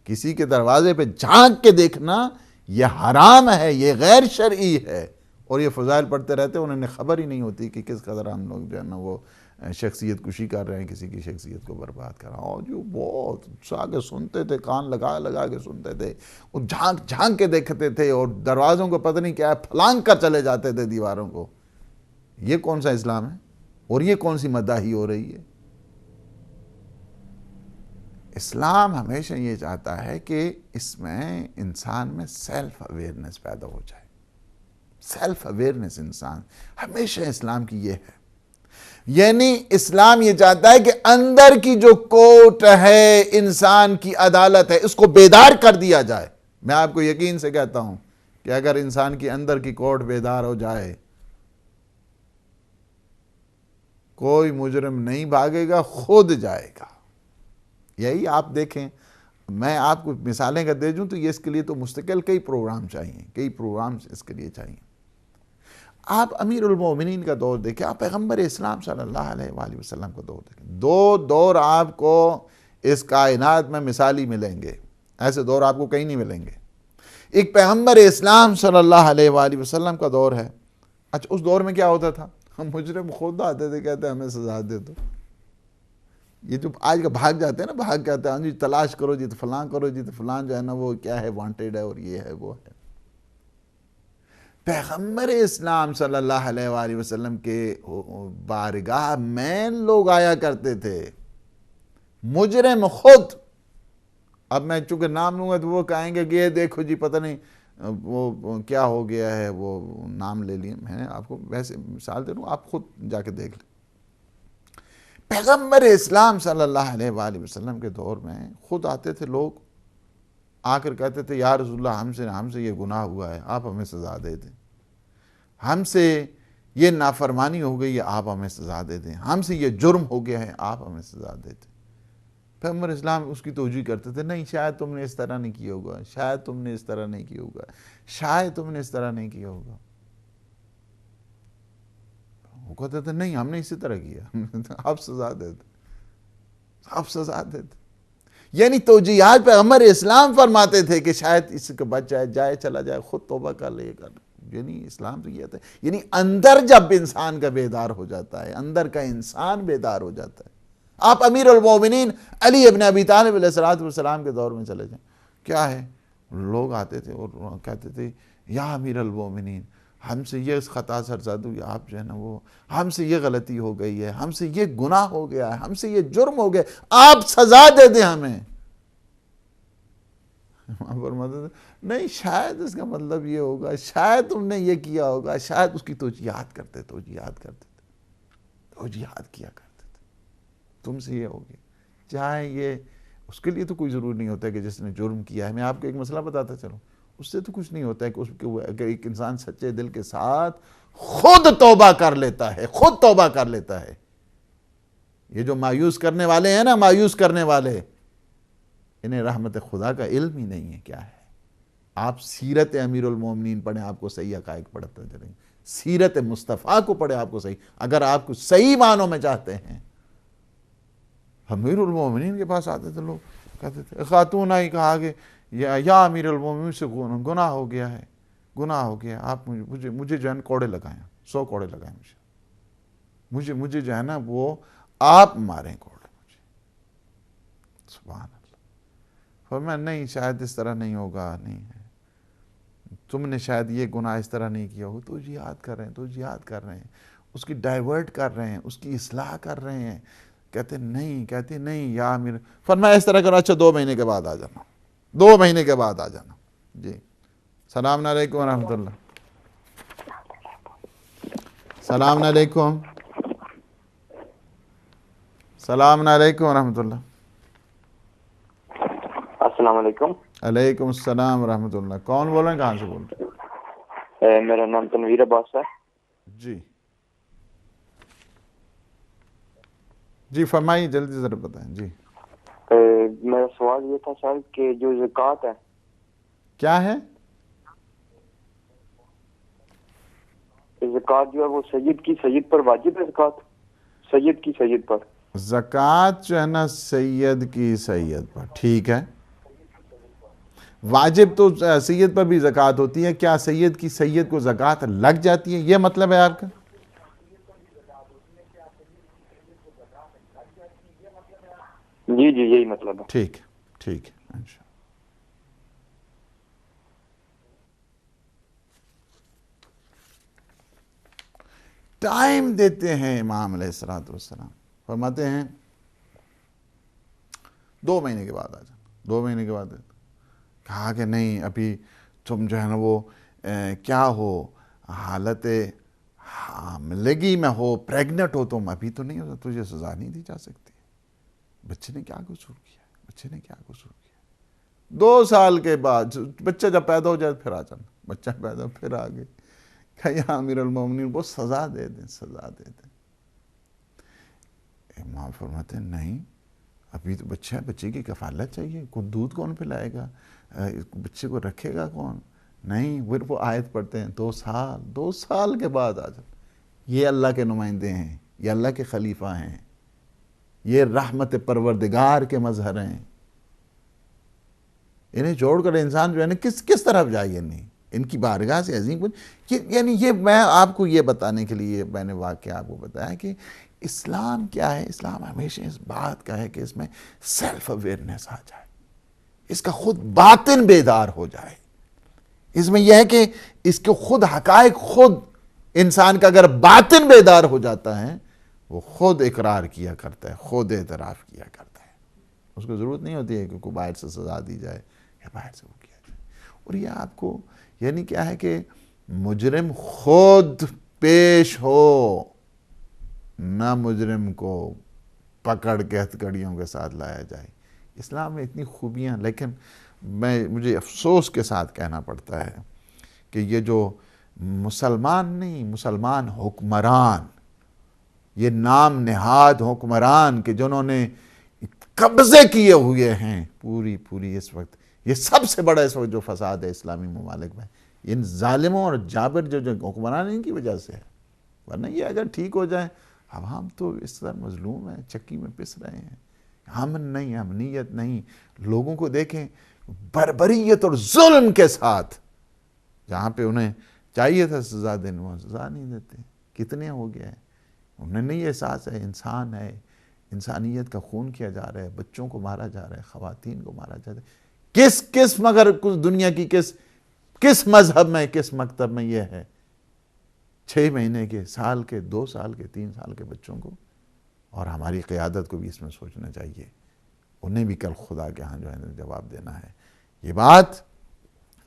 کسی کے دروازے پہ جھانک کے دیکھنا یہ حرام ہے, یہ غیر شرعی ہے. اور یہ فضائل پڑھتے رہتے ہیں, انہیں خبر ہی نہیں ہوتی کہ کس قدر ہم لوگ جو ہے نا وہ شخصیت کشی کر رہے ہیں, کسی کی شخصیت کو برباد کر رہے ہیں. اور جو بہت آگے سنتے تھے, کان لگا لگا کے سنتے تھے, وہ جھانک جھانک کے دیکھتے تھے اور دروازوں کو پتہ نہیں کیا ہے پھلانگ کر چلے جاتے تھے دیواروں کو. یہ کون سا اسلام ہے اور یہ کون سی مداحی ہو رہی ہے؟ اسلام ہمیشہ یہ چاہتا ہے کہ اس میں انسان میں سیلف اویئرنس پیدا ہو جائے. سیلف اویئرنس انسان ہمیشہ اسلام کی یہ ہے. یعنی اسلام یہ چاہتا ہے کہ اندر کی جو کوٹ ہے انسان کی عدالت ہے اس کو بیدار کر دیا جائے. میں آپ کو یقین سے کہتا ہوں کہ اگر انسان کی اندر کی کوٹ بیدار ہو جائے, کوئی مجرم نہیں بھاگے گا, خود جائے گا. یہی آپ دیکھیں, میں آپ کو مثالیں کا دے دوں تو یہ اس کے لیے تو مستقل کئی پروگرام چاہیے, کئی پروگرامز اس کے لیے چاہیے. آپ امیر المومنین کا دور دیکھیں, آپ پیغمبر اسلام صلی اللہ علیہ وآلہ وسلم کا دور دیکھیں. دو دور آپ کو اس کائنات میں مثالی ملیں گے, ایسے دور آپ کو کہیں نہیں ملیں گے. ایک پیغمبر اسلام صلی اللہ علیہ وآلہ وسلم کا دور ہے. اچھا اس دور میں کیا ہوتا تھا؟ ہم مجرم خود آتے تھے, کہتے ہیں ہمیں سزا دے دو. یہ جو آج کا بھاگ جاتے ہیں نا, بھاگ کہتے ہیں جی تلاش کرو جی تو فلاں کرو جی تو فلاں جو ہے نا وہ کیا ہے وانٹیڈ ہے اور یہ ہے وہ ہے. پیغمبر اسلام صلی اللہ علیہ وآلہ وسلم کے بارگاہ میں لوگ آیا کرتے تھے, مجرم خود. اب میں چونکہ نام لوں گا تو وہ کہیں گے کہ یہ دیکھو جی پتہ نہیں وہ کیا ہو گیا ہے, وہ نام لے لیے. میں نے آپ کو ویسے مثال دے رہا ہوں, آپ خود جا کے دیکھ لیں. پیغمبر اسلام صلی اللہ علیہ وآلہ وسلم کے دور میں خود آتے تھے لوگ, آ کر کہتے تھے یا رسول اللہ ہم سے یہ گناہ ہوا ہے, آپ ہمیں سزا دے دیں. ہم سے یہ نافرمانی ہو گئی ہے, آپ ہمیں سزا دے دیں. ہم سے یہ جرم ہو گیا ہے, آپ ہمیں سزا دے دیں. پیغمبر اسلام اس کی توجیہ کرتے تھے, نہیں شاید تم نے اس طرح نہیں کیا ہوگا, شاید تم نے اس طرح نہیں کیا ہوگا, شاید تم نے اس طرح نہیں کیا ہوگا. وہ کہتے تھے نہیں ہم نے اسی طرح کیا, آپ سزا دیتے, آپ سزا دیتے. یعنی توجیہات پیغمبر اسلام فرماتے تھے کہ شاید اس کا بچ جائے چلا جائے, خود توبہ کر لے کر. یعنی اسلام تو یہ تھا, یعنی اندر جب انسان کا بیدار ہو جاتا ہے, اندر کا انسان بیدار ہو جاتا ہے, آپ امیر المومنین علی ابن ابی طالب علیہ السلام کے دور میں چلے جائیں، کیا ہے، لوگ آتے تھے اور کہتے تھے یا امیر المومنین ہم سے یہ خطا سرزاد ہوئی، آپ جو ہے نا وہ ہم سے یہ غلطی ہو گئی ہے، ہم سے یہ گناہ ہو گیا ہے، ہم سے یہ جرم ہو گیا، آپ سزا دے دیں ہمیں۔ فرماتے تھے نہیں، شاید اس کا مطلب یہ ہوگا، شاید تم نے یہ کیا ہوگا، شاید اس کی توجیہات کرتے تھے، توجیہات کیا کرتے تھے، تم سے یہ ہوگی، چاہے یہ اس کے لیے تو کوئی ضروری نہیں ہوتا ہے کہ جس نے جرم کیا ہے۔ میں آپ کو ایک مسئلہ بتاتا چلوں، اس سے تو کچھ نہیں ہوتا ہے کہ اگر ایک انسان سچے دل کے ساتھ خود توبہ کر لیتا ہے، یہ جو مایوس کرنے والے ہیں نا، مایوس کرنے والے، انہیں رحمت خدا کا علم ہی نہیں ہے کیا ہے۔ آپ سیرت امیر المومنین پڑھیں، آپ کو صحیح حقائق پڑھتے چلیں، سیرت مصطفیٰ کو پڑھیں، آپ کو صحیح، اگر آپ کو صحیح معنوں میں چاہتے ہیں۔ امیر المومنین کے پاس آتے تھے لوگ، کہتے تھے، خاتون آئی کہا کہ یا امیر المومنین سے گناہ ہو گیا ہے، آپ مجھے جو ہے کوڑے لگائیں، 100 کوڑے لگائیں مجھے جو ہے نا وہ آپ ماریں کوڑے مجھے۔ سبحان اللہ۔ فرمایا نہیں، شاید اس طرح نہیں ہوگا، نہیں ہے، تم نے شاید یہ گناہ اس طرح نہیں کیا ہو، تو جہاد کر رہے ہیں، اس کی ڈائیورٹ کر رہے ہیں، اس کی اصلاح کر رہے ہیں، کہتے نہیں یا امیر، فرمایا اس طرح کرو، اچھا 2 مہینے کے بعد آ جانا، 2 مہینے کے بعد آ جانا۔ جی، السلام علیکم ورحمۃ اللہ۔ السلام علیکم ورحمۃ اللہ۔ السلام علیکم۔ علیکم السلام ورحمۃ اللہ۔ کون بول رہے ہیں، کہاں سے بول رہے ہیں؟ میرا نام تنویر عباس ہے۔ جی فرمائیے، جلدی ذرا بتائیں۔ جی میرا سوال یہ تھا سر کہ جو زکوٰۃ ہے، کیا ہے؟ زکوٰۃ جو ہے وہ سید پر واجب ہے؟ زکوٰۃ سید پر زکوٰۃ جو ہے نا سید کی سید پر، ٹھیک ہے، واجب تو سید پر بھی زکوٰۃ ہوتی ہے، کیا سید کی سید کو زکوٰۃ لگ جاتی ہے، یہ مطلب ہے آپ کا؟ جی یہی مطلب ہے۔ ٹھیک ہے انشاءاللہ۔ ٹائم دیتے ہیں امام علیہ السلام، فرماتے ہیں 2 مہینے کے بعد آ جانا، 2 مہینے کے بعد۔ کہا کہ نہیں، ابھی تم جو ہے نا وہ کیا ہو، حالت حاملگی میں ہو، پریگنٹ ہو تم، ابھی تو نہیں ہوتا، تجھے سزا نہیں دی جا سکتی۔ بچے نے کیا قصور کیا؟ 2 سال کے بعد بچہ جب پیدا ہو جائے پھر آ جانا، بچہ پیدا پھر آ گئے، کہ یا امیر المومنین وہ سزا دے دیں۔ امام فرماتے ہیں نہیں، ابھی تو بچہ ہے، بچے کی کفالت چاہیے، دودھ کون پلائے گا، بچے کو رکھے گا کون؟ نہیں، پھر وہ آیت پڑھتے ہیں 2 سال کے بعد آ جانا۔ یہ اللہ کے نمائندے ہیں، یہ اللہ کے خلیفہ ہیں، یہ رحمت پروردگار کے مظہر ہیں، انہیں چھوڑ کر انسان جو ہے نا کس طرف جائے، نہیں ان کی بارگاہ سے عظیم کچھ، یعنی یہ میں آپ کو یہ بتانے کے لیے میں نے واقعہ آپ کو بتایا کہ اسلام کیا ہے۔ اسلام ہمیشہ اس بات کا ہے کہ اس میں سیلف اویئرنیس آ جائے، اس کا خود باطن بیدار ہو جائے، اس میں یہ ہے کہ اس کے خود حقائق، خود انسان کا اگر باطن بیدار ہو جاتا ہے وہ خود اقرار کیا کرتا ہے، خود اعتراف کیا کرتا ہے، اس کو ضرورت نہیں ہوتی ہے کہ کوئی باہر سے سزا دی جائے یا باہر سے وہ کیا جائے۔ اور یہ آپ کو یعنی کیا ہے کہ مجرم خود پیش ہو، نہ مجرم کو پکڑ کے ہتھکڑیوں کے ساتھ لایا جائے۔ اسلام میں اتنی خوبیاں، لیکن مجھے افسوس کے ساتھ کہنا پڑتا ہے کہ یہ جو مسلمان حکمران، یہ نام نہاد حکمران کہ جنہوں نے قبضے کیے ہوئے ہیں پوری اس وقت، یہ سب سے بڑا اس وقت جو فساد ہے اسلامی ممالک میں، ان ظالموں اور جابر جو حکمران ہیں ان کی وجہ سے ہے، ورنہ یہ اگر ٹھیک ہو جائیں، عوام تو اس طرح مظلوم ہے، چکی میں پس رہے ہیں، امن نہیں، امنیت نہیں، لوگوں کو دیکھیں بربریت اور ظلم کے ساتھ، جہاں پہ انہیں چاہیے تھا سزا دینے، وہ سزا نہیں دیتے، کتنے ہو گیا ہے، انہیں نہیں احساس ہے انسان ہے، انسانیت کا خون کیا جا رہا ہے، بچوں کو مارا جا رہا ہے، خواتین کو مارا جا رہا ہے، کس مگر کچھ دنیا کی کس مذہب میں، کس مکتب میں یہ ہے 6 مہینے کے، سال کے، 2 سال کے، 3 سال کے بچوں کو؟ اور ہماری قیادت کو بھی اس میں سوچنا چاہیے، انہیں بھی کل خدا کے ہاں جو ہے جواب دینا ہے۔ یہ بات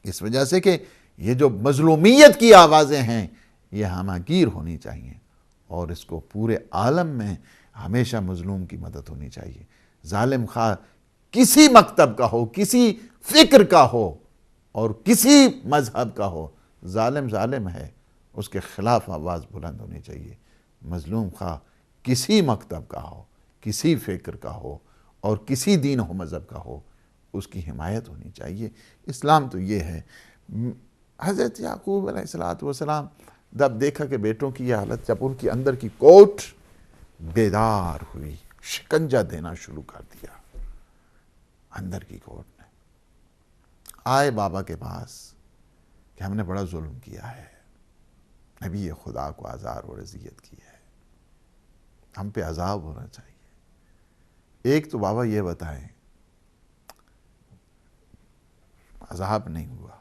اس وجہ سے کہ یہ جو مظلومیت کی آوازیں ہیں یہ ہمہ گیر ہونی چاہیے، اور اس کو پورے عالم میں ہمیشہ مظلوم کی مدد ہونی چاہیے۔ ظالم خواہ کسی مکتب کا ہو، کسی فکر کا ہو اور کسی مذہب کا ہو، ظالم ہے، اس کے خلاف آواز بلند ہونی چاہیے۔ مظلوم خواہ کسی مکتب کا ہو، کسی فکر کا ہو اور کسی دین و مذہب کا ہو، اس کی حمایت ہونی چاہیے۔ اسلام تو یہ ہے۔ حضرت یعقوب علیہ السلام جب دیکھا کہ بیٹوں کی یہ حالت، جب ان کی اندر کی کوٹ بیدار ہوئی، شکنجہ دینا شروع کر دیا، اندر کی کوٹ نے آئے بابا کے پاس کہ ہم نے بڑا ظلم کیا ہے، نبی خدا کو آزار اور اذیت کی ہے، ہم پہ عذاب ہونا چاہیے۔ ایک تو بابا یہ بتائیں عذاب نہیں ہوا،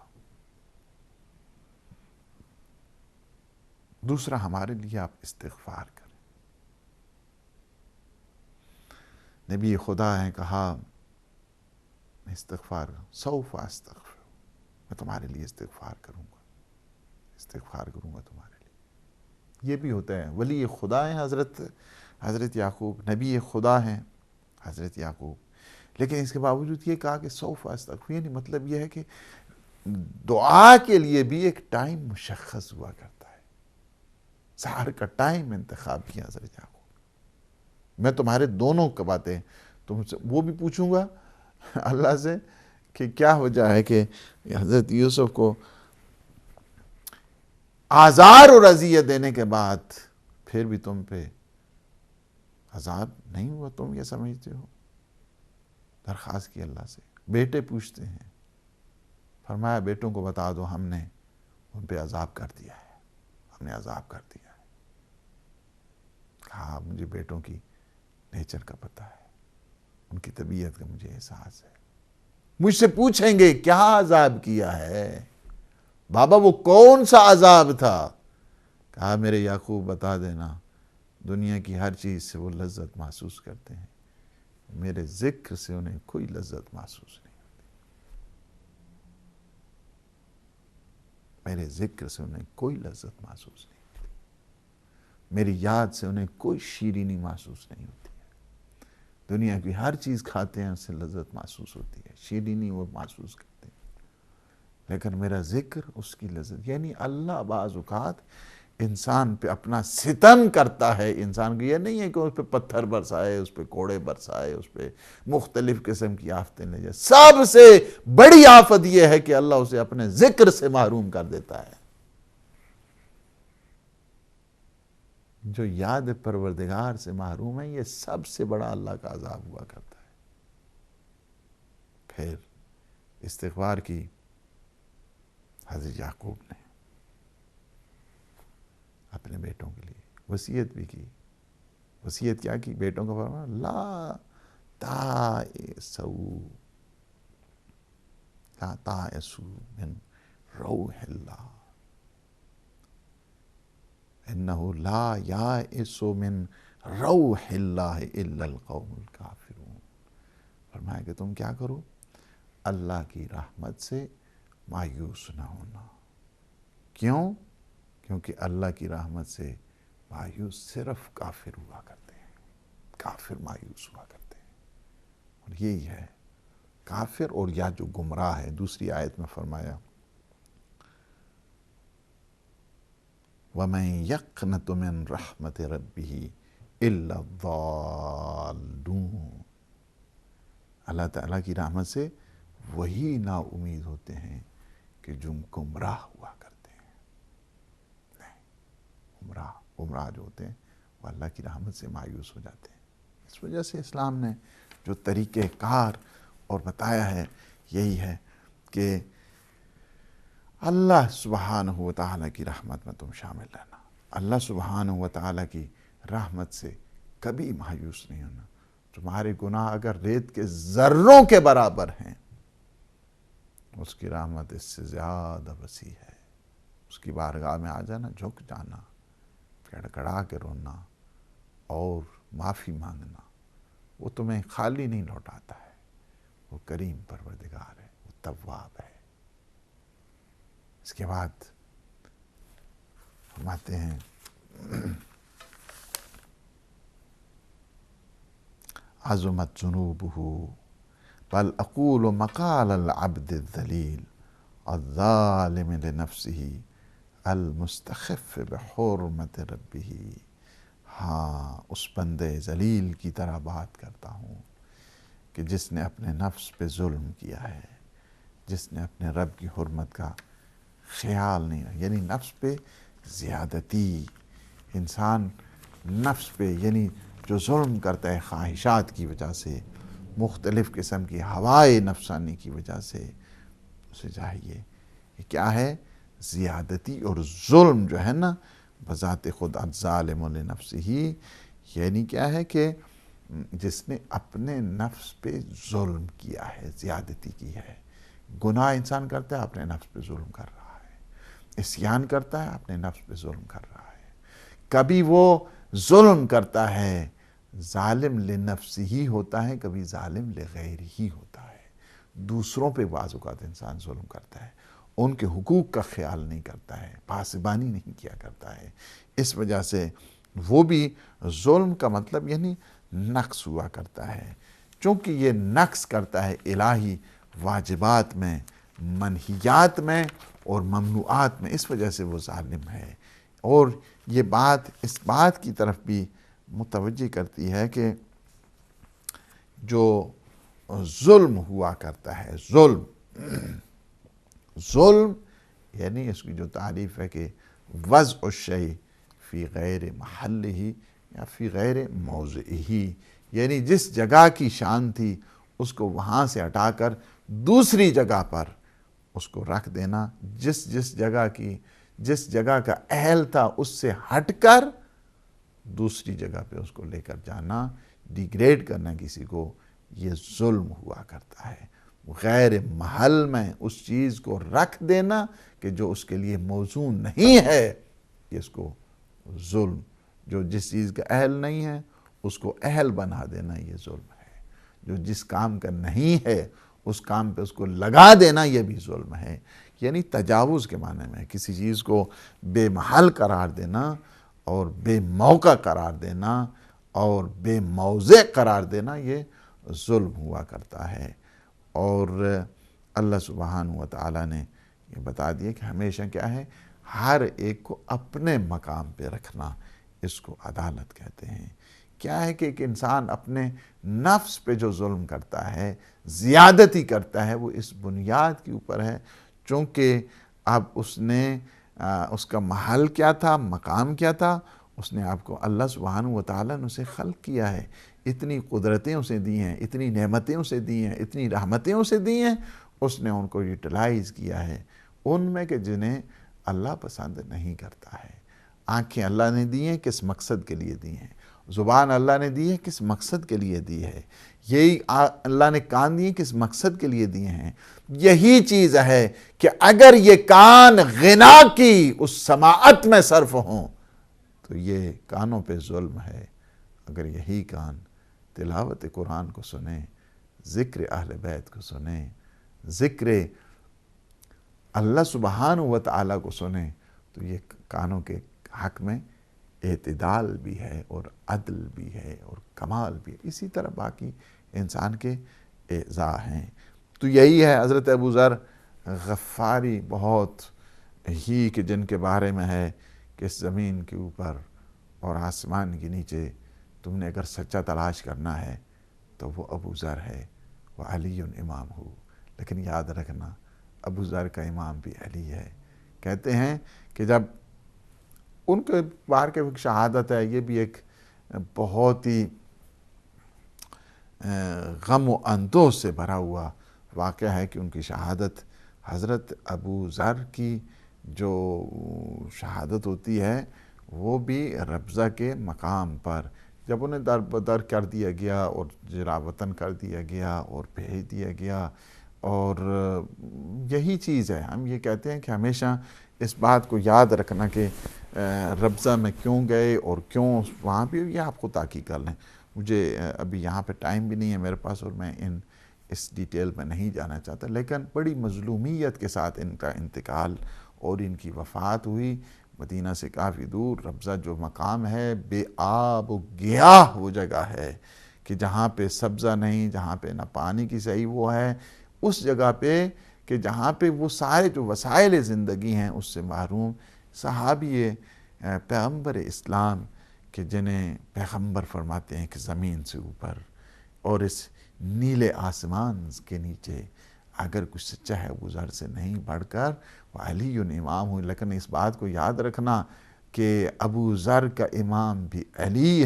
دوسرا ہمارے لیے آپ استغفار کریں۔ نبی خدا ہیں کہا میں استغفار سوف استغفر، میں تمہارے لیے استغفار کروں گا تمہارے لیے۔ یہ بھی ہوتا ہے، ولی خدا ہیں حضرت یعقوب، نبی خدا ہیں حضرت یعقوب، لیکن اس کے باوجود یہ کہا کہ سوف استغفر، یعنی مطلب یہ ہے کہ دعا کے لیے بھی ایک ٹائم مشخص ہوا کرتا ہے۔ سحر کا ٹائم انتخاب کیا حضرت یعقوب۔ میں تمہارے دونوں کا باتیں تم سے وہ بھی پوچھوں گا اللہ سے کہ کیا وجہ ہے کہ حضرت یوسف کو آزار اور اذیت دینے کے بعد پھر بھی تم پہ عذاب نہیں ہوا، تم یہ سمجھتے ہو؟ درخواست کی اللہ سے، بیٹے پوچھتے ہیں، فرمایا بیٹوں کو بتا دو ہم نے ان پہ عذاب کر دیا ہے، ہم نے عذاب کر دیا ہے۔ کہا مجھے بیٹوں کی نیچر کا پتہ ہے، ان کی طبیعت کا مجھے احساس ہے، مجھ سے پوچھیں گے کیا عذاب کیا ہے بابا، وہ کون سا عذاب تھا؟ کہا میرے یعقوب بتا دینا، دنیا کی ہر چیز سے وہ لذت محسوس کرتے ہیں، میرے ذکر سے انہیں کوئی لذت محسوس نہیں ہوتی، میرے ذکر سے انہیں کوئی لذت محسوس نہیں ہوتی، میری یاد سے انہیں کوئی شیرینی محسوس نہیں ہوتی ہے۔ دنیا کی ہر چیز کھاتے ہیں اس سے لذت محسوس ہوتی ہے، شیرینی وہ محسوس کرتے ہیں، لیکن میرا ذکر اس کی لذت، یعنی اللہ بعض اوقات انسان پہ اپنا ستم کرتا ہے۔ انسان کو یہ نہیں ہے کہ اس پہ پتھر برسائے، اس پہ کوڑے برسائے، اس پہ مختلف قسم کی آفتیں لے جائے، سب سے بڑی آفت یہ ہے کہ اللہ اسے اپنے ذکر سے محروم کر دیتا ہے۔ جو یاد پروردگار سے محروم ہے، یہ سب سے بڑا اللہ کا عذاب ہوا کرتا ہے۔ پھر استغفار کی حضرت یعقوب نے، اپنے بیٹوں کے لیے وصیت بھی کی۔ وصیت کیا کی؟ بیٹوں کا فرمایا لا تائسوا من روح اللہ انہ لا یائس من روح اللہ الا القوم الکافرون۔ فرمایا کہ تم کیا کرو، اللہ کی رحمت سے مایوس نہ ہونا۔ کیوں؟ کیونکہ اللہ کی رحمت سے مایوس صرف کافر ہوا کرتے ہیں، کافر مایوس ہوا کرتے ہیں، اور یہی ہے کافر اور یا جو گمراہ ہے۔ دوسری آیت میں فرمایا وَمَن يَقْنَطُ مِن رَحْمَتِ رَبِّهِ إِلَّا الضَّالُّونَ، اللہ تعالیٰ کی رحمت سے وہی نا امید ہوتے ہیں کہ جو گمراہ ہوا کرتے ہیں۔ نہیں، گمراہ جو ہوتے ہیں وہ اللہ کی رحمت سے مایوس ہو جاتے ہیں۔ اس وجہ سے اسلام نے جو طریقہ کار اور بتایا ہے یہی ہے کہ اللہ سبحانہ و تعالیٰ کی رحمت میں تم شامل رہنا، اللہ سبحانہ و تعالیٰ کی رحمت سے کبھی مایوس نہیں ہونا۔ تمہارے گناہ اگر ریت کے ذروں کے برابر ہیں، اس کی رحمت اس سے زیادہ وسیع ہے۔ اس کی بارگاہ میں آ جانا، جھک جانا، گڑگڑا کے رونا اور معافی مانگنا، وہ تمہیں خالی نہیں لوٹاتا ہے۔ وہ کریم پروردگار ہے، وہ تواب ہے۔ اس کے بعد فرماتے ہیں عظمت ذنوبہ بل اقول مقال العبد الذلیل الظالم لنفسہ المستخف بحرمت ربہ۔ ہاں، اس بندے ذلیل کی طرح بات کرتا ہوں کہ جس نے اپنے نفس پہ ظلم کیا ہے، جس نے اپنے رب کی حرمت کا خیال نہیں رکھا، یعنی نفس پہ زیادتی۔ انسان نفس پہ یعنی جو ظلم کرتا ہے خواہشات کی وجہ سے، مختلف قسم کی ہوائے نفسانی کی وجہ سے، اسے چاہیے یہ کیا ہے؟ زیادتی اور ظلم جو ہے نا بذات خود الظالم لنفسہ، یعنی کیا ہے کہ جس نے اپنے نفس پہ ظلم کیا ہے، زیادتی کی ہے۔ گناہ انسان کرتا ہے، اپنے نفس پہ ظلم کر رہا ہے۔ عصیان کرتا ہے، اپنے نفس پہ ظلم کر رہا ہے۔ کبھی وہ ظلم کرتا ہے ظالم لنفسہ ہی ہوتا ہے، کبھی ظالم لغیر ہی ہوتا ہے۔ دوسروں پہ بعض اوقات انسان ظلم کرتا ہے، ان کے حقوق کا خیال نہیں کرتا ہے، پاسبانی نہیں کیا کرتا ہے۔ اس وجہ سے وہ بھی ظلم کا مطلب یعنی نقص ہوا کرتا ہے۔ چونکہ یہ نقص کرتا ہے الہی واجبات میں، منہیات میں اور ممنوعات میں، اس وجہ سے وہ ظالم ہے۔ اور یہ بات اس بات کی طرف بھی متوجہ کرتی ہے کہ جو ظلم ہوا کرتا ہے، ظلم یعنی اس کی جو تعریف ہے کہ وضع الشیء فی غیر محلہ یا فی غیر موضعہ، یعنی جس جگہ کی شان تھی اس کو وہاں سے ہٹا کر دوسری جگہ پر اس کو رکھ دینا، جس جگہ کا اہل تھا اس سے ہٹ کر دوسری جگہ پہ اس کو لے کر جانا، ڈیگریڈ کرنا کسی کو، یہ ظلم ہوا کرتا ہے۔ غیر محل میں اس چیز کو رکھ دینا کہ جو اس کے لیے موزوں نہیں ہے، یہ اس کو ظلم، جو جس چیز کا اہل نہیں ہے اس کو اہل بنا دینا، یہ ظلم ہے۔ جو جس کام کا نہیں ہے اس کام پہ اس کو لگا دینا، یہ بھی ظلم ہے۔ یعنی تجاوز کے معنی میں کسی چیز کو بے محل قرار دینا اور بے موقع قرار دینا اور بے موضع قرار دینا، یہ ظلم ہوا کرتا ہے۔ اور اللہ سبحانہ و تعالیٰ نے یہ بتا دیا کہ ہمیشہ کیا ہے، ہر ایک کو اپنے مقام پہ رکھنا، اس کو عدالت کہتے ہیں۔ کیا ہے کہ ایک انسان اپنے نفس پہ جو ظلم کرتا ہے، زیادتی کرتا ہے، وہ اس بنیاد کے اوپر ہے چونکہ اب اس کا محل کیا تھا، مقام کیا تھا، اس نے آپ کو اللہ سبحانہ و تعالیٰ نے اسے خلق کیا ہے، اتنی قدرتیں اسے دی ہیں، اتنی نعمتیں اسے دی ہیں، اتنی رحمتیں اسے دی ہیں، اس نے ان کو یوٹیلائز کیا ہے ان میں کہ جنہیں اللہ پسند نہیں کرتا ہے۔ آنکھیں اللہ نے دی ہیں، کس مقصد کے لیے دی ہیں؟ زبان اللہ نے دی ہے، کس مقصد کے لیے دی ہے؟ یہی اللہ نے کان دیے، کس مقصد کے لیے دیے ہیں؟ یہی چیز ہے کہ اگر یہ کان غنا کی اس سماعت میں صرف ہوں تو یہ کانوں پہ ظلم ہے۔ اگر یہی کان تلاوت قرآن کو سنیں، ذکر اہل بیت کو سنیں، ذکر اللہ سبحانہ و تعالیٰ کو سنیں، تو یہ کانوں کے حق میں اعتدال بھی ہے اور عدل بھی ہے اور کمال بھی ہے۔ اسی طرح باقی انسان کے اعضاء ہیں۔ تو یہی ہے حضرت ابو ذر غفاری بہت ہی کہ جن کے بارے میں ہے کہ اس زمین کے اوپر اور آسمان کے نیچے تم نے اگر سچا تلاش کرنا ہے تو وہ ابو ذر ہے، وہ علی امام ہو۔ لیکن یاد رکھنا ابو ذر کا امام بھی علی ہے۔ کہتے ہیں کہ جب ان کے بار کے شہادت ہے، یہ بھی ایک بہت ہی غم و اندوہ سے بھرا ہوا واقعہ ہے کہ ان کی شہادت، حضرت ابو ذر کی جو شہادت ہوتی ہے وہ بھی ربضہ کے مقام پر، جب انہیں در بدر کر دیا گیا اور جلا وطن کر دیا گیا اور بھیج دیا گیا، اور یہی چیز ہے، ہم یہ کہتے ہیں کہ ہمیشہ اس بات کو یاد رکھنا کہ ربضہ میں کیوں گئے اور کیوں وہاں بھی، یہ آپ خود تحقیق کر لیں. مجھے ابھی یہاں پہ ٹائم بھی نہیں ہے میرے پاس اور میں اس ڈیٹیل میں نہیں جانا چاہتا، لیکن بڑی مظلومیت کے ساتھ ان کا انتقال اور ان کی وفات ہوئی. مدینہ سے کافی دور ربضہ جو مقام ہے، بے آب و گیاہ وہ جگہ ہے کہ جہاں پہ سبزہ نہیں، جہاں پہ نہ پانی کی صحیح وہ ہے، اس جگہ پہ کہ جہاں پہ وہ سارے جو وسائل زندگی ہیں اس سے محروم صحابی پیغمبر اسلام کہ جنہیں پیغمبر فرماتے ہیں کہ زمین سے اوپر اور اس نیلے آسمان کے نیچے اگر کچھ سچا ہے وہ ذر سے نہیں بڑھ کر وہ علی امام ہوئی. لیکن اس بات کو یاد رکھنا کہ ابو ذر کا امام بھی علی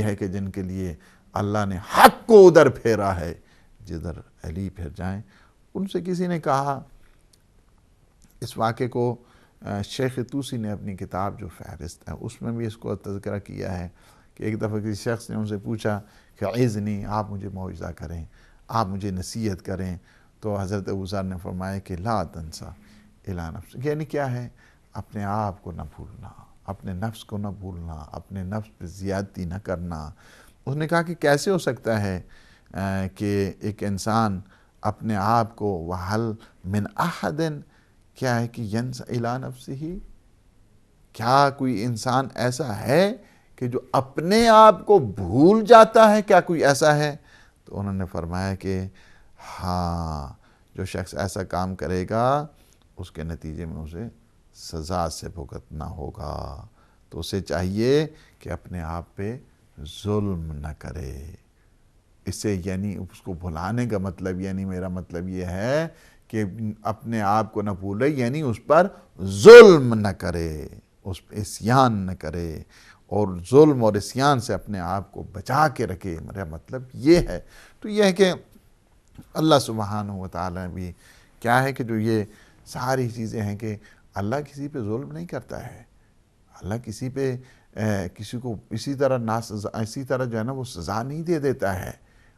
ہے کہ جن کے لیے اللہ نے حق کو ادھر پھیرا ہے جدھر علی پھر جائیں. ان سے کسی نے کہا، اس واقعے کو شیخ توسی نے اپنی کتاب جو فہرست ہے اس میں بھی اس کو تذکرہ کیا ہے کہ ایک دفعہ کسی شخص نے ان سے پوچھا کہ عزنی، آپ مجھے معجزہ کریں، آپ مجھے نصیحت کریں. تو حضرت ابو ذر نے فرمایا کہ لا تنسا الا نفس، یعنی کیا ہے؟ اپنے آپ کو نہ بھولنا، اپنے نفس کو نہ بھولنا، اپنے نفس پہ زیادتی نہ کرنا. اس نے کہا کہ کیسے ہو سکتا ہے کہ ایک انسان اپنے آپ کو وحل من احد، کیا ہے کہ ینس الی نفسہ، کیا کوئی انسان ایسا ہے کہ جو اپنے آپ کو بھول جاتا ہے؟ کیا کوئی ایسا ہے؟ تو انہوں نے فرمایا کہ ہاں، جو شخص ایسا کام کرے گا اس کے نتیجے میں اسے سزا سے بھگتنا ہوگا. تو اسے چاہیے کہ اپنے آپ پہ ظلم نہ کرے. اسے یعنی اس کو بھلانے کا مطلب، یعنی میرا مطلب یہ ہے کہ اپنے آپ کو نہ بھولے، یعنی اس پر ظلم نہ کرے، اس پہ عصیان نہ کرے، اور ظلم اور عصیان سے اپنے آپ کو بچا کے رکھے. میرا مطلب یہ ہے. تو یہ ہے کہ اللہ سبحانہ و تعالیٰ بھی کیا ہے کہ جو یہ ساری چیزیں ہیں کہ اللہ کسی پہ ظلم نہیں کرتا ہے. اللہ کسی پہ کسی کو اسی طرح جو ہے نا وہ سزا نہیں دے دیتا ہے.